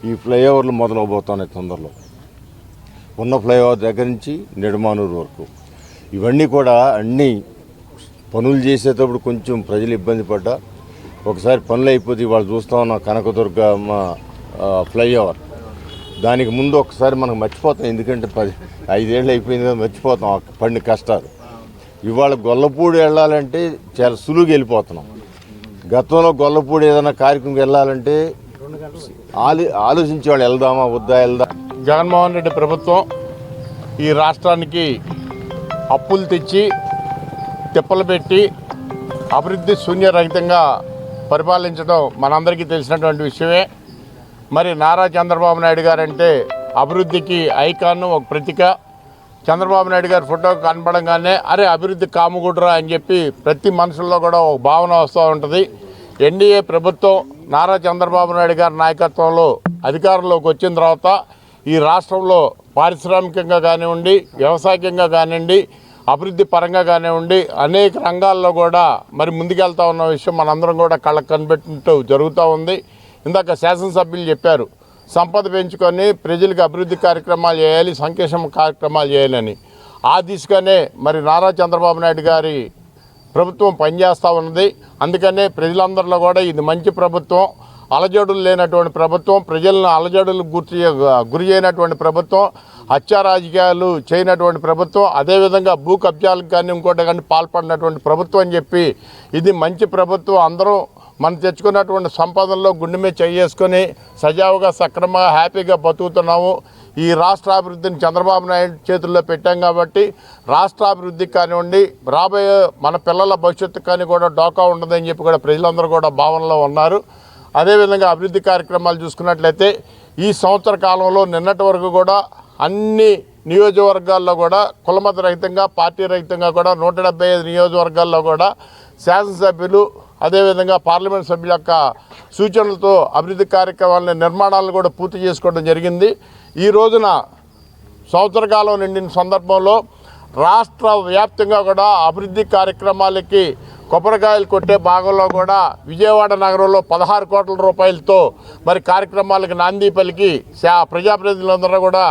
ఈ ఫ్లైఓవర్లు మొదలవబోతున్నాయి తొందరలో. ఉన్న ఫ్లైఓవర్ దగ్గర నుంచి నిడమానూరు వరకు ఇవన్నీ కూడా అన్నీ పనులు చేసేటప్పుడు కొంచెం ప్రజలు ఇబ్బంది పడ్డా ఒకసారి పనులు అయిపోతే వాళ్ళు చూస్తూ ఉన్న కనకదుర్గ ఫ్లైఓవర్ దానికి ముందు ఒకసారి మనం మర్చిపోతాం, ఎందుకంటే 5 ఏళ్ళు అయిపోయింది కదా మర్చిపోతాం పడిన కష్టాలు. ఇవాళ గొల్లపూడి వెళ్ళాలంటే చాలా సులువుగా వెళ్ళిపోతున్నాం. గతంలో గొల్లపూడి ఏదైనా కార్యక్రమం వెళ్ళాలంటే ఆలోచించి వాళ్ళు వెళ్దామా వద్దా జగన్మోహన్ రెడ్డి ప్రభుత్వం ఈ రాష్ట్రానికి అప్పులు తెచ్చి తిప్పలు పెట్టి అభివృద్ధి శూన్యరహితంగా పరిపాలించడం మనందరికీ తెలిసినటువంటి విషయమే. మరి నారా చంద్రబాబు నాయుడు గారు అంటే అభివృద్ధికి ఐకాన్, ఒక ప్రతీక. చంద్రబాబు నాయుడు గారి ఫోటో కనపడంగానే అరే అభివృద్ధి కాముగుడ్రా అని చెప్పి ప్రతి మనుషుల్లో కూడా ఒక భావన వస్తూ ఉంటుంది. ఎన్డీఏ ప్రభుత్వం నారా చంద్రబాబు నాయుడు గారి నాయకత్వంలో అధికారంలోకి వచ్చిన తర్వాత ఈ రాష్ట్రంలో పారిశ్రామికంగా కానివ్వండి, వ్యవసాయకంగా కానివ్వండి, అభివృద్ధి పరంగా కానివ్వండి అనేక రంగాల్లో కూడా మరి ముందుకెళ్తా ఉన్న విషయం మనందరం కూడా కళ్ళకు కనిపెట్టినట్టు జరుగుతూ ఉంది. ఇందాక శాసనసభ్యులు చెప్పారు, సంపద పెంచుకొని ప్రజలకు అభివృద్ధి కార్యక్రమాలు చేయాలి, సంక్షేమ కార్యక్రమాలు చేయాలని. ఆ దిశగానే మరి నారా చంద్రబాబు నాయుడు గారి ప్రభుత్వం పనిచేస్తూ ఉన్నది. అందుకనే ప్రజలందరిలో కూడా ఇది మంచి ప్రభుత్వం, అలజడులు లేనటువంటి ప్రభుత్వం, ప్రజలను అలజడులకు గురి చేయనటువంటి ప్రభుత్వం, హత్యా రాజకీయాలు చేయనటువంటి ప్రభుత్వం, అదేవిధంగా భూ కబ్జాలకు కానీ ఇంకోటి కానీ పాల్పడినటువంటి ప్రభుత్వం అని చెప్పి ఇది మంచి ప్రభుత్వం. అందరూ మనం తెచ్చుకున్నటువంటి సంపదల్లో గుండె మీద చేసుకొని సజావుగా సక్రమంగా హ్యాపీగా బతుకుతున్నాము. ఈ రాష్ట్ర అభివృద్ధిని చంద్రబాబు నాయుడు చేతుల్లో పెట్టాం కాబట్టి రాష్ట్రాభివృద్ధికి కానివ్వండి, రాబోయే మన పిల్లల భవిష్యత్తు కానీ కూడా డోకా ఉండదని చెప్పి కూడా ప్రజలందరూ కూడా భావనలో ఉన్నారు. అదేవిధంగా అభివృద్ధి కార్యక్రమాలు చూసుకున్నట్లయితే ఈ సంవత్సర కాలంలో నిన్నటి వరకు కూడా అన్ని నియోజకవర్గాల్లో కూడా కులమత రహితంగా, పార్టీ రహితంగా కూడా 175 నియోజకవర్గాల్లో కూడా శాసనసభ్యులు అదేవిధంగా పార్లమెంట్ సభ్యుల యొక్క సూచనలతో అభివృద్ధి కార్యక్రమాల నిర్మాణాలను కూడా పూర్తి చేసుకోవడం జరిగింది. ఈ రోజున సంవత్సర కాలం నిండిన సందర్భంలో రాష్ట్ర వ్యాప్తంగా కూడా అభివృద్ధి కార్యక్రమాలకి కొబ్బరికాయలు కొట్టే భాగంలో కూడా విజయవాడ నగరంలో 16 కోట్ల రూపాయలతో మరి కార్యక్రమాలకు నాంది పలికి ప్రజాప్రతినిధులందరూ కూడా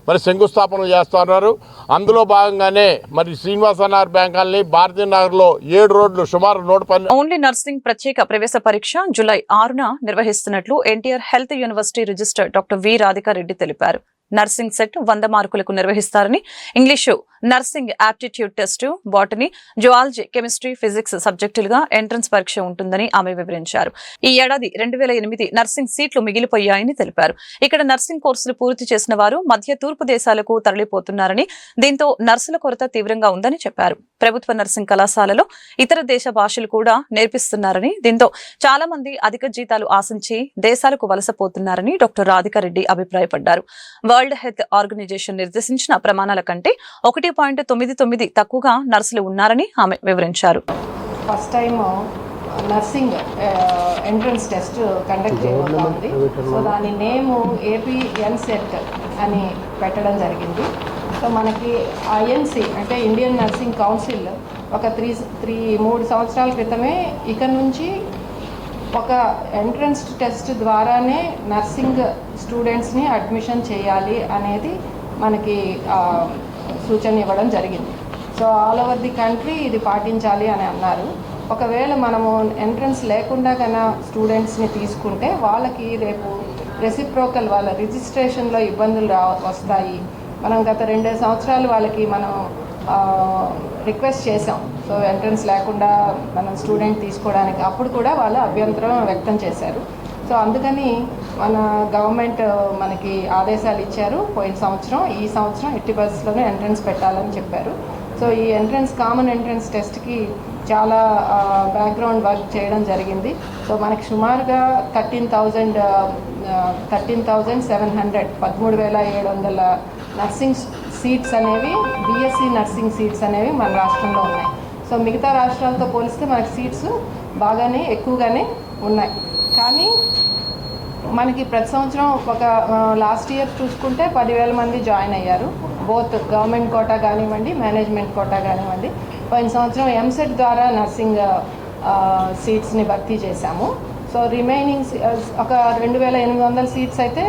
మరి శంకుస్థాపనలు చేస్తున్నారు. అందులో భాగంగానే మరి శ్రీనివాసనార్ బ్యాంక్ కాలనీ, భారతీయ నగర్లో 7 రోడ్లు సుమారు 110. ఓన్లీ నర్సింగ్ ప్రత్యేక ప్రవేశ పరీక్ష జూలై 6న నిర్వహిస్తున్నట్లు NTR health university register doctor V Radhika Reddy తెలిపారు. నర్సింగ్ సెట్ 100 మార్కులకు నిర్వహిస్తారని, English, nursing aptitude test, botany, zoology, chemistry, physics సబ్జెక్టులుగా ఎంట్రన్స్ పరీక్ష ఉంటుందని ఆమె వివరించారు. ఈ ఏడాది 2008 నర్సింగ్ సీట్లు మిగిలిపోయాయని తెలిపారు. ఇక్కడ నర్సింగ్ కోర్సులు పూర్తి చేసిన వారు మధ్య తూర్పు దేశాలకు తరలిపోతున్నారని, దీంతో నర్సుల కొరత తీవ్రంగా ఉందని చెప్పారు. ప్రభుత్వ నర్సింగ్ కళాశాలలో ఇతర దేశ భాషలు కూడా నేర్పిస్తున్నారని, దీంతో చాలా మంది అధిక జీతాలు ఆశించి దేశాలకు వలసపోతున్నారని డాక్టర్ రాధికారెడ్డి అభిప్రాయపడ్డారు. వరల్డ్ హెల్త్ ఆర్గనైజేషన్ నిర్దేశించిన ప్రమాణాల కంటే 1.99 తక్కువగా నర్సులు ఉన్నారని ఆమె వివరించారు. First time nursing entrance test conduct చేయబోతోంది. సో దాని నేము ఏపీ ఎన్సెట్ అని పెట్టడం జరిగింది. సో మనకి ఐఎన్సి అంటే ఇండియన్ నర్సింగ్ కౌన్సిల్ ఒక 3 సంవత్సరాల క్రితమే ఇక నుంచి ఒక ఎంట్రన్స్ టెస్ట్ ద్వారానే నర్సింగ్ స్టూడెంట్స్ని అడ్మిషన్ చేయాలి అనేది మనకి సూచన ఇవ్వడం జరిగింది. So all over the country ఇది పాటించాలి అని అన్నారు. ఒకవేళ మనము ఎంట్రన్స్ లేకుండా కన్నా స్టూడెంట్స్ని తీసుకుంటే వాళ్ళకి రేపు రెసిప్రోకల్ వాళ్ళ రిజిస్ట్రేషన్లో ఇబ్బందులు వస్తాయి. మనం గత 2 సంవత్సరాలు వాళ్ళకి మనం రిక్వెస్ట్ చేసాం. సో ఎంట్రన్స్ లేకుండా మనం స్టూడెంట్ తీసుకోవడానికి అప్పుడు కూడా వాళ్ళు అభ్యంతరం వ్యక్తం చేశారు. సో అందుకని మన గవర్నమెంట్ మనకి ఆదేశాలు ఇచ్చారు పోయిన సంవత్సరం. ఈ సంవత్సరం ఎట్టి బస్సులోనే ఎంట్రన్స్ పెట్టాలని చెప్పారు. సో ఈ కామన్ ఎంట్రన్స్ టెస్ట్కి చాలా బ్యాక్గ్రౌండ్ వర్క్ చేయడం జరిగింది. సో మనకి సుమారుగా 13,700 13,700 నర్సింగ్ సీట్స్ అనేవి బీఎస్సీ నర్సింగ్ సీట్స్ అనేవి మన రాష్ట్రంలో ఉన్నాయి. సో మిగతా రాష్ట్రాలతో పోలిస్తే మనకి సీట్స్ బాగానే ఎక్కువగానే ఉన్నాయి. కానీ మనకి ప్రతి సంవత్సరం ఒక లాస్ట్ ఇయర్ చూసుకుంటే 10,000 మంది జాయిన్ అయ్యారు. బోత్ గవర్నమెంట్ కోటా కానివ్వండి, మేనేజ్మెంట్ కోటా కానివ్వండి. పోయిన సంవత్సరం ఎంసెట్ ద్వారా నర్సింగ్ సీట్స్ని భర్తీ చేశాము. సో రిమైనింగ్ ఒక 2,800 సీట్స్ అయితే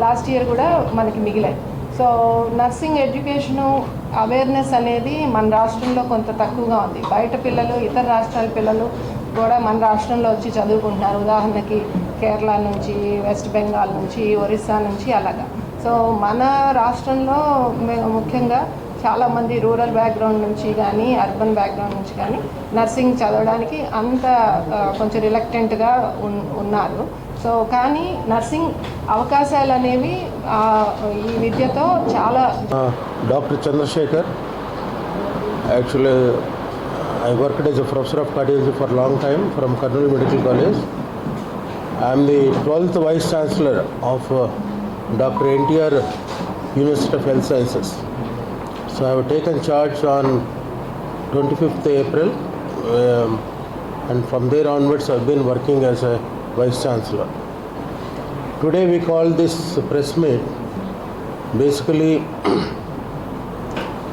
లాస్ట్ ఇయర్ కూడా మనకి మిగిలాయి. సో నర్సింగ్ ఎడ్యుకేషను అవేర్నెస్ అనేది మన రాష్ట్రంలో కొంత తక్కువగా ఉంది. బయట పిల్లలు, ఇతర రాష్ట్రాల పిల్లలు కూడా మన రాష్ట్రంలో వచ్చి చదువుకుంటున్నారు. ఉదాహరణకి కేరళ నుంచి, వెస్ట్ బెంగాల్ నుంచి, ఒరిస్సా నుంచి అలాగా. సో మన రాష్ట్రంలో ముఖ్యంగా చాలామంది రూరల్ బ్యాక్గ్రౌండ్ నుంచి కానీ, అర్బన్ బ్యాక్గ్రౌండ్ నుంచి కానీ నర్సింగ్ చదవడానికి అంత కొంచెం రిలక్టెంట్గా ఉన్నారు. సో కానీ నర్సింగ్ అవకాశాలు అనేవి ఈ విద్యతో చాలా. Doctor Chandrashekar, actually I worked as a professor of cardiology for a long time from Karnool Medical College. I am the 12th Vice Chancellor of Dr. NTR University of Health Sciences. So I have taken charge on 25th April and from there onwards I have been working as a Vice Chancellor. Today we call this press meet. Basically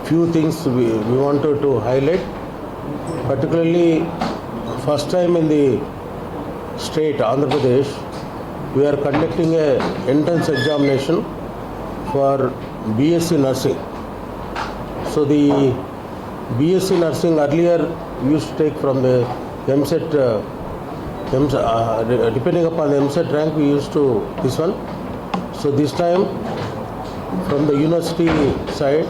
few things we wanted to highlight. Particularly, first time in the state, Andhra Pradesh, we are conducting a entrance examination for BSc Nursing. So the BSc Nursing earlier used to take from the MSET, depending upon the MSET rank, we used to this one. So this time, from the university side,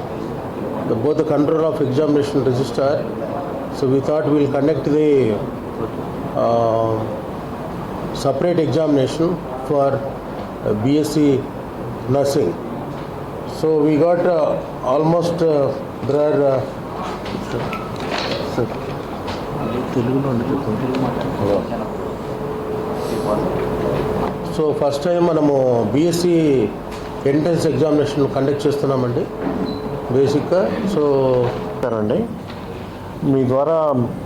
both the controller of examination registrar. So we thought we'll conduct the separate examination for BSc Nursing. So we got almost there are so first time మనము BSc entrance examination conduct చేస్తున్నామండి బేసిక్గా. So అండి మీ ద్వారా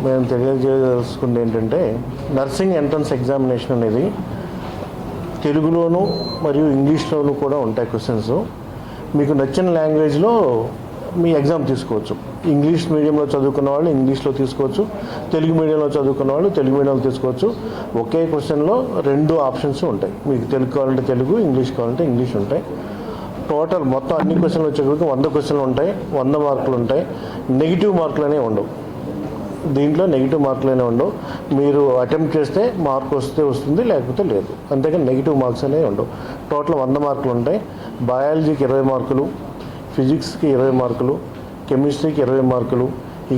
మేము తెలియజేసుకుంది ఏంటంటే nursing entrance examination అనేది తెలుగులోను మరియు ఇంగ్లీష్లోనూ కూడా ఉంటాయి క్వశ్చన్స్. మీకు నచ్చిన లాంగ్వేజ్లో మీ ఎగ్జామ్ తీసుకోవచ్చు. ఇంగ్లీష్ మీడియంలో చదువుకున్న వాళ్ళు ఇంగ్లీష్లో తీసుకోవచ్చు, తెలుగు మీడియంలో చదువుకున్న వాళ్ళు తెలుగు మీడియంలో తీసుకోవచ్చు. ఒకే క్వశ్చన్లో 2 ఆప్షన్స్ ఉంటాయి. మీకు తెలుగు కావాలంటే తెలుగు, ఇంగ్లీష్ కావాలంటే ఇంగ్లీష్ ఉంటాయి. టోటల్ మొత్తం అన్ని క్వశ్చన్లు వచ్చేసరికి 100 క్వశ్చన్లు ఉంటాయి, 100 మార్కులు ఉంటాయి. నెగిటివ్ మార్కులు అనేవి ఉండవు. దీంట్లో నెగిటివ్ మార్కులు అనేవి ఉండవు. మీరు అటెంప్ట్ చేస్తే మార్క్ వస్తే వస్తుంది, లేకపోతే లేదు. అంతేకాని నెగిటివ్ మార్క్స్ అనేవి ఉండవు. టోటల్ 100 మార్కులు ఉంటాయి. బయాలజీకి 20 మార్కులు, ఫిజిక్స్కి 20 మార్కులు, కెమిస్ట్రీకి 20 మార్కులు,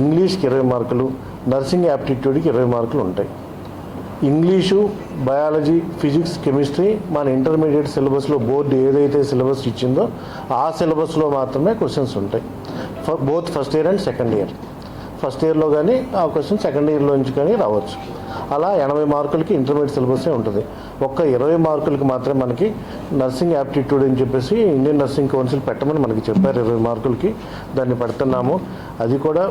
ఇంగ్లీష్కి 20 మార్కులు, నర్సింగ్ యాప్టిట్యూడ్కి 20 మార్కులు ఉంటాయి. ఇంగ్లీషు, బయాలజీ, ఫిజిక్స్, కెమిస్ట్రీ మన ఇంటర్మీడియట్ సిలబస్లో బోర్డు ఏదైతే సిలబస్ ఇచ్చిందో ఆ సిలబస్లో మాత్రమే క్వశ్చన్స్ ఉంటాయి. Both first year and second year. First ఇయర్లో కానీ ఆ క్వశ్చన్ సెకండ్ ఇయర్లో నుంచి కానీ రావచ్చు. అలా 80 మార్కులకి ఇంటర్మీడియట్ సిలబసే ఉంటుంది. ఒక్క 20 మార్కులకి మాత్రమే మనకి నర్సింగ్ యాప్టిట్యూడ్ అని చెప్పేసి ఇండియన్ నర్సింగ్ కౌన్సిల్ పెట్టమని మనకి చెప్పారు. 20 మార్కులకి దాన్ని పెడుతున్నాము. అది కూడా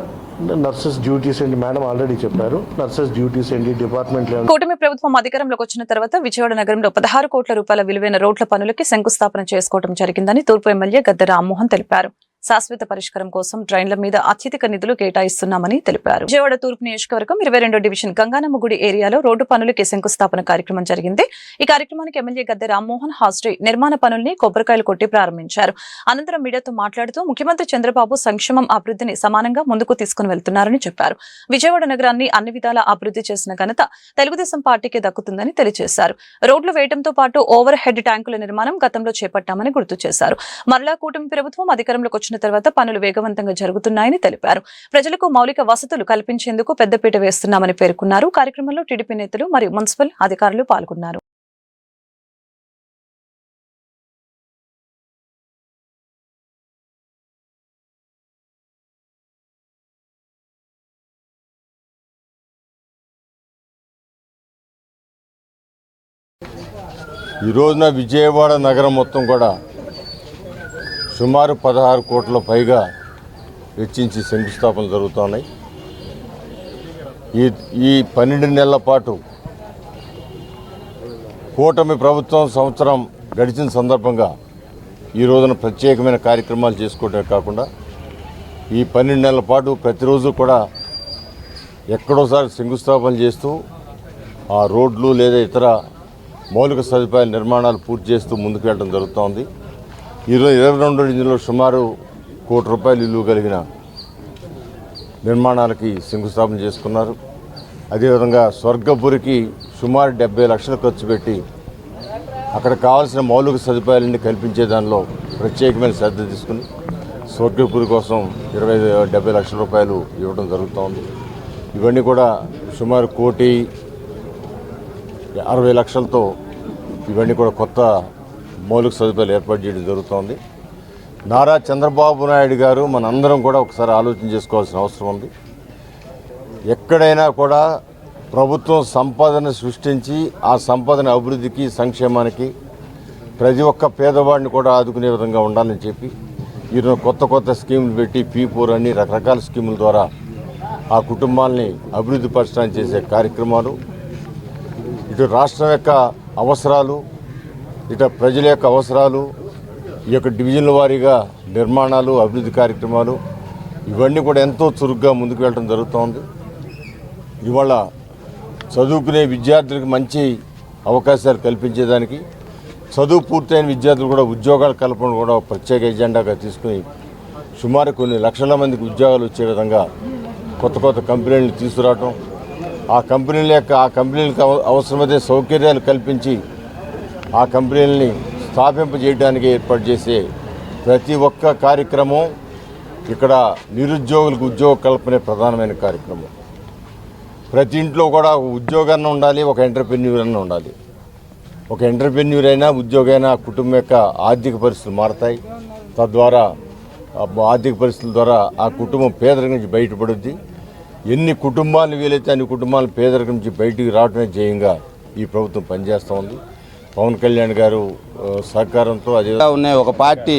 నర్సెస్ డ్యూటీస్ ఏంటి మేడం ఆల్రెడీ చెప్పారు. నర్సెస్ డ్యూటీస్ ఏంటి, డిపార్ట్మెంట్లో కూటమి ప్రభుత్వం అధికారంలోకి వచ్చిన తర్వాత విజయవాడ నగరంలో 16 కోట్ల రూపాయల విలువైన రోడ్ల పనులకి శంకుస్థాపన చేసుకోవడం జరిగిందని తూర్పు ఎమ్మెల్యే గద్దె రామ్మోహన్ తెలిపారు. శాశ్వత పరిష్కారం కోసం డ్రైన్ల మీద అత్యధిక నిధులు కేటాయిస్తున్నామని తెలిపారు. విజయవాడ తూర్పు నియోజకవర్గం 22వ డివిజన్ గంగానమ్మ గుడి ఏరియాలో రోడ్డు పనులకి శంకుస్థాపన కార్యక్రమం జరిగింది. ఈ కార్యక్రమానికి ఎమ్మెల్యే గద్దె రామ్మోహన్ హాజరై నిర్మాణ పనుల్ని కొబ్బరికాయలు కొట్టి ప్రారంభించారు. అనంతరం మీడియాతో మాట్లాడుతూ ముఖ్యమంత్రి చంద్రబాబు సంక్షేమం అభివృద్ధిని సమానంగా ముందుకు తీసుకుని వెళ్తున్నారని చెప్పారు. విజయవాడ నగరాన్ని అన్ని విధాలా అభివృద్ధి చేసిన ఘనత తెలుగుదేశం పార్టీకి దక్కుతుందని తెలియజేశారు. రోడ్లు వేయడంతో పాటు ఓవర్ హెడ్ ట్యాంకుల నిర్మాణం గతంలో చేపట్టామని గుర్తు చేశారు. మరలా కూటమి ప్రభుత్వం అధికారంలోకి వచ్చిన తర్వాత పనులు వేగవంతంగా జరుగుతున్నాయని తెలిపారు. ప్రజలకు మౌలిక వసతులు కల్పించేందుకు పెద్దపీట వేస్తున్నామని పేర్కొన్నారు. కార్యక్రమంలో టీడీపీ నేతలు మరియు మున్సిపల్ అధికారులు పాల్గొన్నారు. ఈ రోజున విజయవాడ నగరం మొత్తం కూడా సుమారు 16 కోట్ల పైగా వెచ్చించి శంకుస్థాపనలు జరుగుతున్నాయి. ఈ 12 నెలల పాటు కూటమి ప్రభుత్వం సంవత్సరం గడిచిన సందర్భంగా ఈ రోజున ప్రత్యేకమైన కార్యక్రమాలు చేసుకోవడమే కాకుండా ఈ 12 నెలల పాటు ప్రతిరోజు కూడా ఎక్కడోసారి శంకుస్థాపన చేస్తూ ఆ రోడ్లు లేదా ఇతర మౌలిక సదుపాయాల నిర్మాణాలు పూర్తి చేస్తూ ముందుకు వెళ్ళడం జరుగుతోంది. ఈరోజు 22 డివిజన్లో సుమారు ₹1 కోటి విలువ కలిగిన నిర్మాణాలకి శంకుస్థాపన చేసుకున్నారు. అదేవిధంగా స్వర్గపురికి సుమారు 70 లక్షలు ఖర్చు పెట్టి అక్కడ కావాల్సిన మౌలిక సదుపాయాలన్నీ కల్పించే దానిలో ప్రత్యేకమైన శ్రద్ధ తీసుకుని స్వర్గపురి కోసం 70 లక్షల రూపాయలు ఇవ్వడం జరుగుతోంది. ఇవన్నీ కూడా సుమారు ₹1,60,00,000తో ఇవన్నీ కూడా కొత్త మౌలిక సదుపాయాలు ఏర్పాటు చేయడం జరుగుతోంది. నారా చంద్రబాబు నాయుడు గారు మనందరం కూడా ఒకసారి ఆలోచన చేసుకోవాల్సిన అవసరం ఉంది. ఎక్కడైనా కూడా ప్రభుత్వం సంపదను సృష్టించి ఆ సంపదను అభివృద్ధికి సంక్షేమానికి ప్రతి ఒక్క పేదవాడిని కూడా ఆదుకునే విధంగా ఉండాలని చెప్పి ఈరోజు కొత్త స్కీములు పెట్టి P4 అన్ని రకరకాల స్కీముల ద్వారా ఆ కుటుంబాలని అభివృద్ధి పరచడానికి చేసే కార్యక్రమాలు, ఇటు రాష్ట్రం యొక్క అవసరాలు, ఇటు ప్రజల యొక్క అవసరాలు, ఈ యొక్క డివిజన్ల వారీగా నిర్మాణాలు, అభివృద్ధి కార్యక్రమాలు ఇవన్నీ కూడా ఎంతో చురుగ్గా ముందుకు వెళ్ళడం జరుగుతోంది. ఇవాళ చదువుకునే విద్యార్థులకు మంచి అవకాశాలు కల్పించేదానికి, చదువు పూర్తయిన విద్యార్థులు కూడా ఉద్యోగాల కల్పన కూడా ప్రత్యేక ఎజెండాగా తీసుకుని సుమారు కొన్ని లక్షల మందికి ఉద్యోగాలు వచ్చే విధంగా కొత్త కంపెనీలను తీసుకురావటం, ఆ కంపెనీలకు అవసరమైతే సౌకర్యాలు కల్పించి ఆ కంపెనీలని స్థాపింపజేయడానికి ఏర్పాటు చేసే ప్రతి ఒక్క కార్యక్రమం ఇక్కడ నిరుద్యోగులకు ఉద్యోగ కల్పనే ప్రధానమైన కార్యక్రమం. ప్రతి ఇంట్లో కూడా ఒక ఉద్యోగాన్ని ఉండాలి, ఒక ఎంటర్ప్రెన్యూర్ అన్న ఉండాలి. ఒక ఎంటర్ప్రెన్యూర్ అయినా ఉద్యోగైనా కుటుంబం యొక్క ఆర్థిక పరిస్థితులు మారతాయి. తద్వారా ఆర్థిక పరిస్థితుల ద్వారా ఆ కుటుంబం పేదరికం నుంచి బయటపడుద్ది. ఎన్ని కుటుంబాలను వీలైతే అన్ని కుటుంబాలు పేదరికం నుంచి బయటికి రావడమే ధ్యేయంగా ఈ ప్రభుత్వం పనిచేస్తూ ఉంది. పవన్ కళ్యాణ్ గారు సహకారంతో అదే ఉన్నాయి. ఒక పార్టీ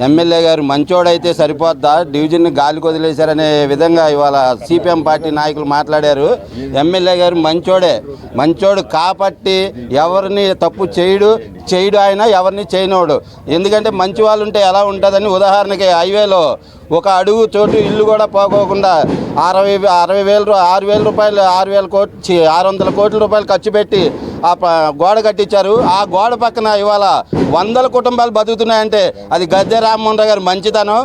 ఎమ్మెల్యే గారు మంచోడైతే సరిపోద్దా, డివిజన్ని గాలికి వదిలేశారనే విధంగా ఇవాళ సిపిఎం పార్టీ నాయకులు మాట్లాడారు. ఎమ్మెల్యే గారు మంచోడు కాబట్టి ఎవరిని తప్పు చేయడు ఆయన, ఎవరిని చేయనోడు. ఎందుకంటే మంచి వాళ్ళు ఉంటే ఎలా ఉంటుందని, ఉదాహరణకి హైవేలో ఒక అడుగు చోటు ఇల్లు కూడా పోకోకుండా 6,000 కోట్ల రూపాయలు ఖర్చు పెట్టి ఆ గోడ కట్టించారు. ఆ గోడ పక్కన ఇవాళ 100 కుటుంబాలు బతుకుతున్నాయంటే అది గద్దె రామ్మోహన్ రావు గారు మంచితనం.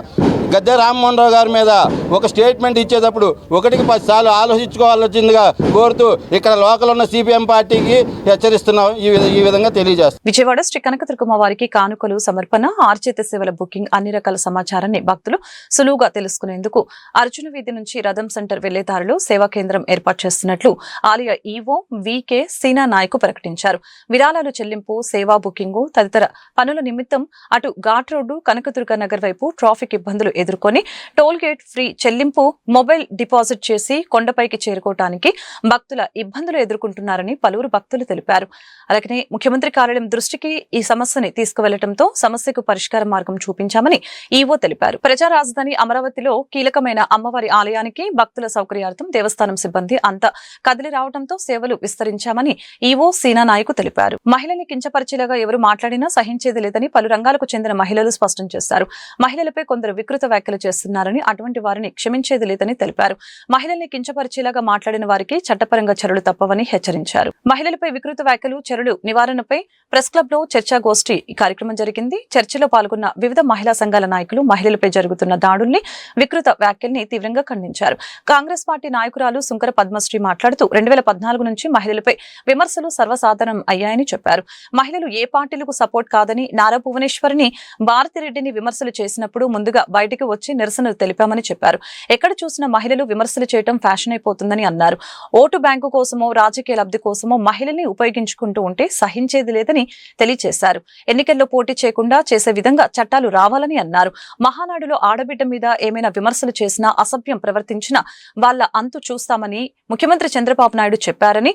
గద్దె రామ్మోహన్ రావు గారి మీద ఒక స్టేట్మెంట్ ఇచ్చేటప్పుడు 1కి 10 సార్లు ఆలోచించుకోవాల్సిందిగా కోరుతూ ఇక్కడ లోకల్ ఉన్న సిపిఎం పార్టీకి హెచ్చరిస్తున్నాం. ఈ విధంగా తెలియజేస్తాం. విజయవాడ శ్రీ కనకదుర్గమ్మ వారికి కానుకలు సమర్పణ, ఆర్జిత సేవల బుకింగ్, అన్ని రకాల సమాచారాన్ని భక్తులు సులువుగా తెలుసుకునేందుకు అర్జున వీధి నుంచి రథం సెంటర్ వెళ్లే దారిలో సేవా కేంద్రం ఏర్పాటు చేస్తున్నట్లు ఆలయ ఈవో వికే సీనా నాయకు ప్రకటించారు. విరాళాలు చెల్లింపు, సేవా బుకింగ్ తదితర పనుల నిమిత్తం అటు ఘాట్ రోడ్డు, కనకదుర్గ నగర్ వైపు ట్రాఫిక్ ఇబ్బందులు ఎదుర్కొని టోల్ గేట్ ఫ్రీ చెల్లింపు, మొబైల్ డిపాజిట్ చేసి కొండపైకి చేరుకోవడానికి భక్తుల ఇబ్బందులు ఎదుర్కొంటున్నారని పలువురు భక్తులు తెలిపారు. అలాగే ముఖ్యమంత్రి కార్యాలయం దృష్టికి ఈ సమస్యని తీసుకువెళ్లడంతో సమస్యకు పరిష్కార మార్గం చూపించామని ఈవో తెలిపారు. ప్రజా రాజధాని అమరావతిలో కీలకమైన అమ్మవారి ఆలయానికి భక్తుల సౌకర్యార్థం దేవస్థానం సిబ్బంది అంతా కదిలి రావడంతో సేవలు విస్తరించామని ఈవో సీనా నాయకు తెలిపారు. మహిళల్ని కించపరిచేలాగా ఎవరు మాట్లాడినా సహించేది లేదని పలు రంగాలకు చెందిన మహిళలు స్పష్టం చేశారు. మహిళలపై కొందరు వికృత వ్యాఖ్యలు చేస్తున్నారని, అటువంటి వారిని క్షమించేది లేదని తెలిపారు. మహిళల్ని కించపరిచేలాగా మాట్లాడిన వారికి చట్టపరంగా చర్యలు తప్పవని హెచ్చరించారు. మహిళలపై వికృత వ్యాఖ్యలు, చర్యలు నివారణపై ప్రెస్ క్లబ్ లో చర్చాగోష్ఠి ఈ కార్యక్రమం జరిగింది. చర్చలో పాల్గొన్న వివిధ మహిళా సంఘాల నాయకులు మహిళలపై జరుగుతున్న దాడుల్ని, వికృత వ్యాఖ్యల్ని తీవ్రంగా ఖండించారు. కాంగ్రెస్ పార్టీ నాయకురాలు సుంకర పద్మశ్రీ మాట్లాడుతూ 2014 నుంచి మహిళలపై విమర్శలు సర్వసాధారణం అయ్యాయని చెప్పారు. మహిళలు ఏ పార్టీలకు సపోర్ట్ కాదని, నారా భువనేశ్వరిని, భారతిరెడ్డిని విమర్శలు చేసినప్పుడు ముందుగా బయటికి వచ్చి నిరసనలు తెలిపామని చెప్పారు. ఎక్కడ చూసినా మహిళలు విమర్శలు చేయడం ఫ్యాషన్ అయిపోతుందని అన్నారు. ఓటు బ్యాంకు కోసమో రాజకీయ లబ్ధి కోసమో మహిళల్ని ఉపయోగించుకుంటూ ఉంటే సహించేది లేదని తెలియజేశారు. ఎన్నికల్లో పోటీ చేయకుండా చేసే విధంగా చట్టాలు రావాలని అన్నారు. మహానాడులో ఆడబిడ్డ మీద ఏమైనా విమర్శలు చేసినా, అసభ్యం ప్రవర్తించినా వాళ్ళ అంతు చూస్తామని ముఖ్యమంత్రి చంద్రబాబు నాయుడు చెప్పారని,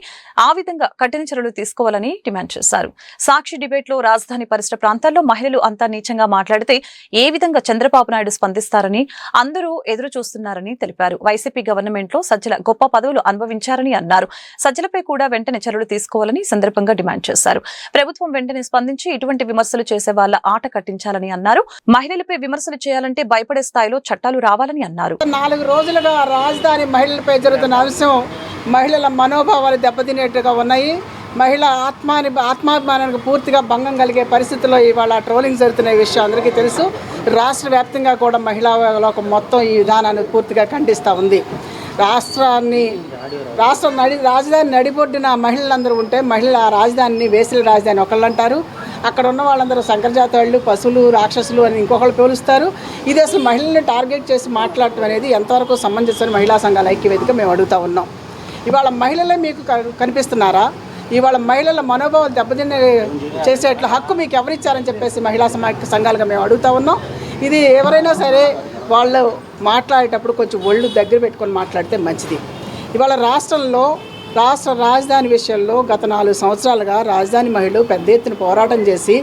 ఆ విధంగా కఠిన చర్యలు తీసుకోవాలని డిమాండ్ చేశారు. సాక్షి డిబేట్ లో రాజధాని పరిసర ప్రాంతాల్లో మహిళలు అంతా నీచంగా మాట్లాడితే ఏ విధంగా చంద్రబాబు నాయుడు స్పందిస్తారని అందరూ ఎదురు చూస్తున్నారని తెలిపారు. వైసీపీ గవర్నమెంట్ లో సజ్జల గొప్ప పదవులు అనుభవించారని అన్నారు. సజ్జలపై కూడా వెంటనే చర్యలు తీసుకోవాలని సందర్భంగా డిమాండ్ చేశారు. ప్రభుత్వం వెంటనే స్పందించి ఇటువంటి విమర్శలు చేసే వాళ్ళ ఆట కట్టించాలని అన్నారు. మహిళలపై విమర్శలు చేయాలంటే భయపడే స్థాయిలో చట్టాలు రావాలని అన్నారు. 4 రోజులుగా రాజధాని మహిళలపై జరుగుతున్న అంశం మహిళల మనోభావాలు దెబ్బతినేట్టుగా ఉన్నాయి. మహిళ ఆత్మాభిమానానికి పూర్తిగా భంగం కలిగే పరిస్థితుల్లో ఇవాళ ట్రోలింగ్ జరుగుతున్న విషయం అందరికీ తెలుసు. రాష్ట్ర వ్యాప్తంగా కూడా మహిళా లోకం మొత్తం ఈ విధానాన్ని పూర్తిగా ఖండిస్తూ ఉంది. రాజధాని నడిబొడ్డిన మహిళలందరూ ఉంటే మహిళల రాజధానిని వేసుల రాజధాని ఒకళ్ళు అంటారు. అక్కడ ఉన్న వాళ్ళందరూ సంకరజాతి వాళ్ళు, పశువులు, రాక్షసులు అని ఇంకొకళ్ళు పోలుస్తారు. ఇది అసలు మహిళల్ని టార్గెట్ చేసి మాట్లాడటం అనేది ఎంతవరకు సమంజసం మహిళా సంఘాల ఐక్యవేదిక మేము అడుగుతూ ఉన్నాం. ఇవాళ మహిళలే మీకు కనిపిస్తున్నారా? ఇవాళ మహిళల మనోభావాలు దెబ్బతిన్న చేసేట్ల హక్కు మీకు ఎవరిచ్చారని చెప్పేసి మహిళా సంఘాలుగా మేము అడుగుతూ ఉన్నాం. ఇది ఎవరైనా సరే వాళ్ళు మాట్లాడేటప్పుడు కొంచెం ఒళ్ళు దగ్గర పెట్టుకొని మాట్లాడితే మంచిది. ఇవాళ రాష్ట్ర రాజధాని విషయంలో గత 4 సంవత్సరాలుగా రాజధాని మహిళలు పెద్ద ఎత్తున పోరాటం చేసి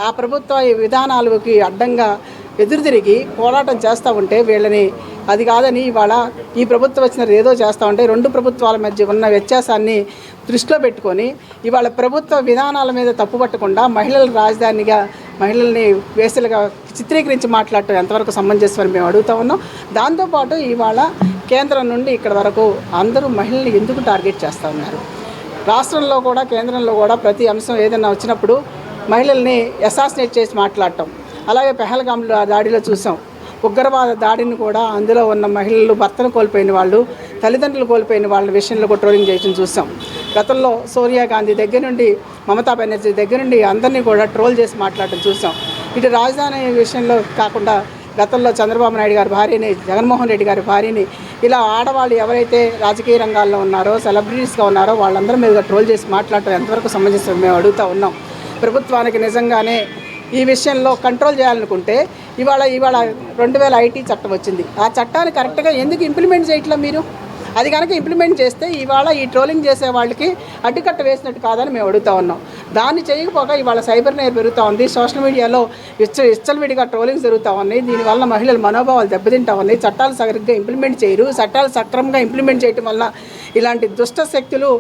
ఆ ప్రభుత్వ విధానాలకి అడ్డంగా ఎదురు తిరిగి పోరాటం చేస్తూ ఉంటే వీళ్ళని అది కాదని ఇవాళ ఈ ప్రభుత్వం వచ్చిన ఏదో చేస్తూ ఉంటే 2 ప్రభుత్వాల మధ్య ఉన్న వ్యత్యాసాన్ని దృష్టిలో పెట్టుకొని ఇవాళ ప్రభుత్వ విధానాల మీద తప్పుపట్టకుండా మహిళల రాజధానిగా మహిళల్ని వేసలుగా చిత్రీకరించి మాట్లాడటం ఎంతవరకు సమంజసమని మేము అడుగుతూ ఉన్నాం. దాంతోపాటు ఇవాళ కేంద్రం నుండి ఇక్కడ వరకు అందరూ మహిళల్ని ఎందుకు టార్గెట్ చేస్తూ ఉన్నారు? రాష్ట్రంలో కూడా కేంద్రంలో కూడా ప్రతి అంశం ఏదైనా వచ్చినప్పుడు మహిళల్ని అసాసినేట్ చేసి మాట్లాడటం. అలాగే పెహల్గాంలో దాడిలో చూసాం. ఉగ్రవాద దాడిని కూడా అందులో ఉన్న మహిళలు భర్తను కోల్పోయిన వాళ్ళు, తల్లిదండ్రులు కోల్పోయిన వాళ్ళ విషయంలో కూడా ట్రోలింగ్ చేయడం చూసాం. గతంలో సోనియా గాంధీ దగ్గర నుండి మమతా బెనర్జీ దగ్గర నుండి అందరినీ కూడా ట్రోల్ చేసి మాట్లాడటం చూసాం. ఇటు రాజధాని విషయంలో కాకుండా గతంలో చంద్రబాబు నాయుడు గారి భార్యని, జగన్మోహన్ రెడ్డి గారి భార్యని ఇలా ఆడవాళ్ళు ఎవరైతే రాజకీయ రంగాల్లో ఉన్నారో, సెలబ్రిటీస్గా ఉన్నారో వాళ్ళందరి మీద ట్రోల్ చేసి మాట్లాడటం ఎంతవరకు సమంజసం మేము అడుగుతూ ఉన్నాం. ప్రభుత్వానికి నిజంగానే ఈ విషయంలో కంట్రోల్ చేయాలనుకుంటే ఇవాళ 2000 ఐటీ చట్టం వచ్చింది. ఆ చట్టాన్ని కరెక్ట్గా ఎందుకు ఇంప్లిమెంట్ చేయట్లా మీరు? అది కనుక ఇంప్లిమెంట్ చేస్తే ఇవాళ ఈ ట్రోలింగ్ చేసే వాళ్ళకి అడ్డుకట్ట వేసినట్టు కాదని మేము అడుగుతూ ఉన్నాం. దాన్ని చేయకపోగా ఇవాళ సైబర్ నేర్ పెరుగుతూ ఉంది. సోషల్ మీడియాలో విచ్చలవిడిగా ట్రోలింగ్ జరుగుతూ ఉన్నాయి. దీనివల్ల మహిళల మనోభావాలు దెబ్బతింటా ఉన్నాయి. చట్టాలు సరిగ్గా ఇంప్లిమెంట్ చేయరు. చట్టాలు సక్రమంగా ఇంప్లిమెంట్ చేయడం వల్ల ఇలాంటి దుష్ట శక్తులు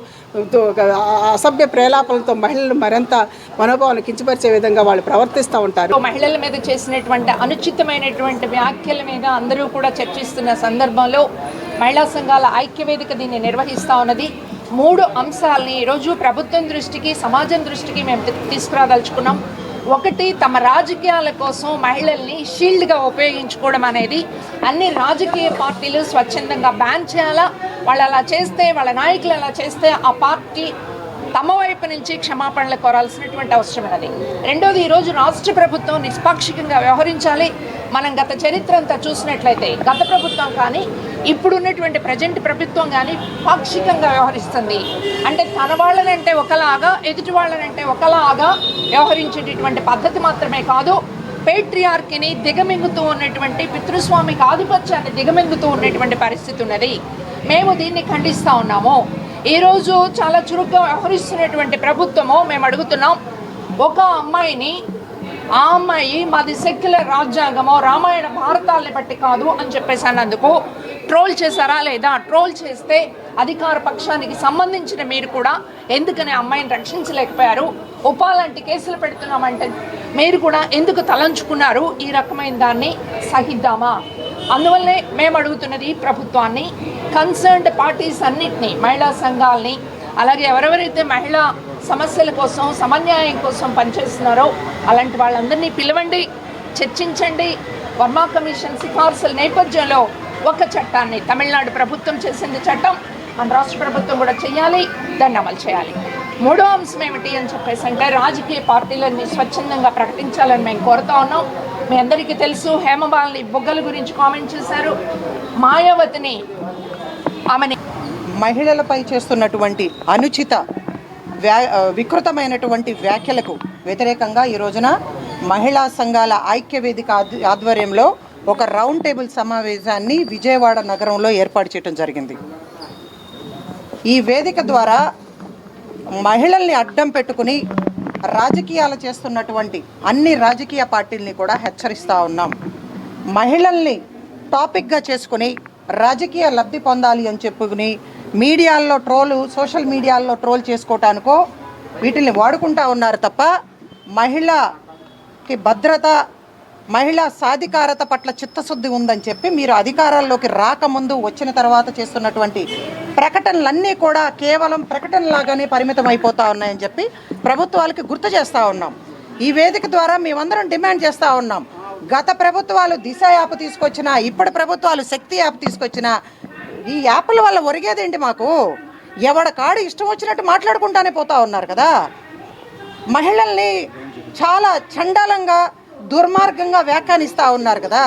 అసభ్య ప్రేలాపనలతో మహిళలు మరింత మనోభావాలను కించపరిచే విధంగా వాళ్ళు ప్రవర్తిస్తూ ఉంటారు. మహిళల మీద చేసినటువంటి అనుచితమైనటువంటి వ్యాఖ్యల మీద అందరూ కూడా చర్చిస్తున్న సందర్భంలో మహిళా సంఘాల ఐక్యవేదిక దీన్ని నిర్వహిస్తూ ఉన్నది. 3 అంశాలని ఈరోజు ప్రభుత్వం దృష్టికి, సమాజం దృష్టికి మేము తీసుకురాదలుచుకున్నాం. ఒకటి, తమ రాజకీయాల కోసం మహిళల్ని షీల్డ్గా ఉపయోగించుకోవడం అనేది అన్ని రాజకీయ పార్టీలు స్వచ్ఛందంగా బ్యాన్ చేయాలా. వాళ్ళు అలా చేస్తే, వాళ్ళ నాయకులు అలా చేస్తే ఆ పార్టీ తమ వైపు నుంచి క్షమాపణలు కోరాల్సినటువంటి అవసరం ఉన్నది. రెండోది, ఈరోజు రాష్ట్ర ప్రభుత్వం నిష్పాక్షికంగా వ్యవహరించాలి. మనం గత చరిత్ర అంతా చూసినట్లయితే గత ప్రభుత్వం కానీ ఇప్పుడున్నటువంటి ప్రజెంట్ ప్రభుత్వం కానీ పాక్షికంగా వ్యవహరిస్తుంది. అంటే తన వాళ్ళనంటే ఒకలాగా, ఎదుటి వాళ్ళనంటే ఒకలాగా వ్యవహరించేటటువంటి పద్ధతి మాత్రమే కాదు, పేట్రియార్కీని దిగమింగుతూ ఉన్నటువంటి పితృస్వామిక ఆధిపత్యాన్ని దిగమింగుతూ ఉన్నటువంటి పరిస్థితి ఉన్నది. మేము దీన్ని ఖండిస్తూ ఉన్నాము. ఈరోజు చాలా చురుగ్గా వ్యవహరిస్తున్నటువంటి ప్రభుత్వము మేము అడుగుతున్నాం, ఒక అమ్మాయిని ఆ అమ్మాయి మాది సెక్యులర్ రాజ్యాంగమో రామాయణ భారతాల్ని బట్టి కాదు అని చెప్పేసి అన్నందుకు ట్రోల్ చేశారా లేదా? ట్రోల్ చేస్తే అధికార పక్షానికి సంబంధించిన మీరు కూడా ఎందుకని అమ్మాయిని రక్షించలేకపోయారు? ఉపాలంటి కేసులు పెడుతున్నామంటే మీరు కూడా ఎందుకు తలంచుకున్నారు? ఈ రకమైన దాన్ని సహిద్దామా? అందువల్లనే మేము అడుగుతున్నది ప్రభుత్వాన్ని, కన్సర్న్డ్ పార్టీస్ అన్నిటినీ, మహిళా సంఘాలని, అలాగే ఎవరెవరైతే మహిళా సమస్యల కోసం సమన్యాయం కోసం పనిచేస్తున్నారో అలాంటి వాళ్ళందరినీ పిలవండి, చర్చించండి. వర్మా కమిషన్ సిఫార్సుల నేపథ్యంలో ఒక చట్టాన్ని తమిళనాడు ప్రభుత్వం చేసింది చట్టం, మన రాష్ట్ర ప్రభుత్వం కూడా చేయాలి, దాన్ని అమలు చేయాలి. మూడో అంశం ఏమిటి అని చెప్పేసి అంటే రాజకీయ పార్టీలన్నీ స్వచ్ఛందంగా ప్రకటించాలని మేము కోరుతా ఉన్నాం. మీ అందరికీ తెలుసు, హేమమాలిని బొగ్గల గురించి కామెంట్ చేశారు. మాయావతిని ఆమెని మహిళలపై చేస్తున్నటువంటి అనుచిత వికృతమైనటువంటి వ్యాఖ్యలకు వ్యతిరేకంగా ఈ రోజున మహిళా సంఘాల ఐక్య వేదిక ఆధ్వర్యంలో ఒక రౌండ్ టేబుల్ సమావేశాన్ని విజయవాడ నగరంలో ఏర్పాటు చేయడం జరిగింది. ఈ వేదిక ద్వారా మహిళల్ని అడ్డం పెట్టుకుని రాజకీయాలు చేస్తున్నటువంటి అన్ని రాజకీయ పార్టీల్ని కూడా హెచ్చరిస్తూ ఉన్నాం. మహిళల్ని టాపిక్గా చేసుకుని రాజకీయ లబ్ధి పొందాలి అని చెప్పుకుని మీడియాల్లో సోషల్ మీడియాల్లో ట్రోల్ చేసుకోవటానికో వీటిని వాడుకుంటూ ఉన్నారు తప్ప మహిళకి భద్రత, మహిళా సాధికారత పట్ల చిత్తశుద్ధి ఉందని చెప్పి మీరు అధికారాల్లోకి రాకముందు వచ్చిన తర్వాత చేస్తున్నటువంటి ప్రకటనలన్నీ కూడా కేవలం ప్రకటనలాగానే పరిమితం అయిపోతూ ఉన్నాయని చెప్పి ప్రభుత్వాలకి గుర్తు చేస్తూ ఉన్నాం. ఈ వేదిక ద్వారా మేమందరం డిమాండ్ చేస్తూ ఉన్నాం, గత ప్రభుత్వాలు దిశ యాప్ తీసుకొచ్చినా, ఇప్పుడు ప్రభుత్వాలు శక్తి యాప్ తీసుకొచ్చినా ఈ యాప్ల వల్ల ఒరిగేదేంటి? మాకు ఎవడ కాడు ఇష్టం వచ్చినట్టు మాట్లాడుకుంటానే పోతా ఉన్నారు కదా. మహిళల్ని చాలా చండాలంగా దుర్మార్గంగా వ్యాఖ్యానిస్తూ ఉన్నారు కదా.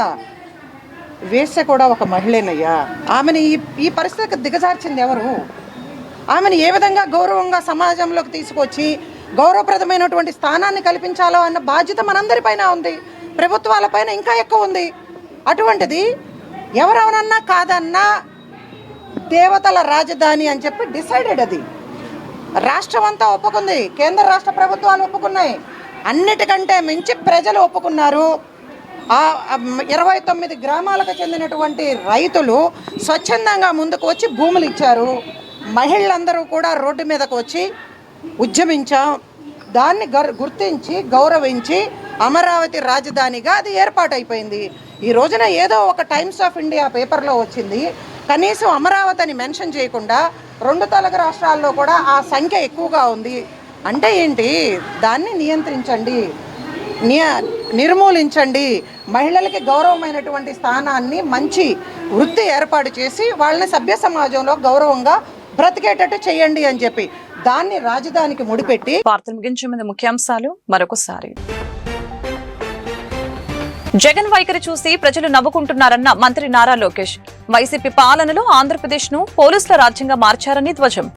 వేశ్య కూడా ఒక మహిళేనయ్యా. ఆమెను ఈ పరిస్థితికి దిగజార్చింది ఎవరు? ఆమెను ఏ విధంగా గౌరవంగా సమాజంలోకి తీసుకొచ్చి గౌరవప్రదమైనటువంటి స్థానాన్ని కల్పించాలో అన్న బాధ్యత మనందరిపైన ఉంది, ప్రభుత్వాలపైన ఇంకా ఎక్కువ ఉంది. అటువంటిది ఎవరెవరన్నా కాదన్నా దేవతల రాజధాని అని చెప్పి డిసైడెడ్. అది రాష్ట్రం అంతా ఒప్పుకుంది, కేంద్ర రాష్ట్ర ప్రభుత్వాలు ఒప్పుకున్నాయి, అన్నిటికంటే మించి ప్రజలు ఒప్పుకున్నారు. 29 గ్రామాలకు చెందినటువంటి రైతులు స్వచ్ఛందంగా ముందుకు వచ్చి భూములు ఇచ్చారు. మహిళలందరూ కూడా రోడ్డు మీదకు వచ్చి ఉద్యమించాం. దాన్ని గుర్తించి గౌరవించి అమరావతి రాజధానిగా అది ఏర్పాటైపోయింది. ఈ రోజున ఏదో ఒక టైమ్స్ ఆఫ్ ఇండియా పేపర్లో వచ్చింది, కనీసం అమరావతి అని మెన్షన్ చేయకుండా 2 తెలుగు రాష్ట్రాల్లో కూడా ఆ సంఖ్య ఎక్కువగా ఉంది. అంటే ఏంటి? దాన్ని నియంత్రించండి, నిర్మూలించండి. మహిళలకి గౌరవమైనటువంటి స్థానాన్ని, మంచి వృత్తి ఏర్పాటు చేసి వాళ్ళని సభ్య సమాజంలో గౌరవంగా బ్రతికేటట్టు చేయండి అని చెప్పి దాన్ని రాజధానికి ముడిపెట్టి. వార్తలు ముగించే ముందు ముఖ్యాంశాలు మరొకసారి. జగన్ వైఖరి చూసి ప్రజలు నవ్వుకుంటున్నారన్న మంత్రి నారా లోకేష్. వైసీపీ పాలనలో ఆంధ్రప్రదేశ్ ను పోలీసుల రాజ్యంగా మార్చారని ధ్వజం.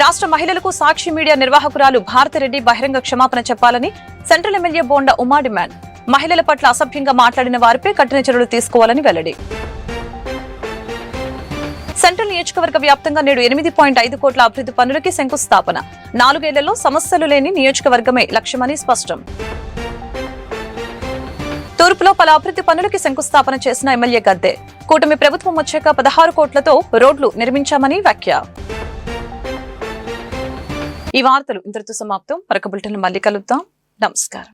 రాష్ట్ర మహిళలకు సాక్షి మీడియా నిర్వాహకురాలు భారతిరెడ్డి బహిరంగ క్షమాపణ చెప్పాలని central MLA bonda Uma demand. మహిళల పట్ల అసభ్యంగా మాట్లాడిన వారిపై కఠిన చర్యలు తీసుకోవాలని వెల్లడి. సెంట్రల్ నియోజకవర్గ వ్యాప్తంగా నేడు 8.5 కోట్ల అభివృద్ధి పనులకి శంకుస్థాపన. 4 ఏళ్లలో సమస్యలు లేని నియోజకవర్గమే లక్ష్యమని స్పష్టం. తూర్పులో పలు అభివృద్ధి పనులకి శంకుస్థాపన చేసిన ఎమ్మెల్యే గద్దె. కూటమి ప్రభుత్వం వచ్చాక 16 కోట్లతో రోడ్లు నిర్మించామని వ్యాఖ్య. ఈ వార్తలు ఇంతటితో సమాప్తం. మరొక బులెటిన్ మళ్ళీ కలుద్దాం. నమస్కారం.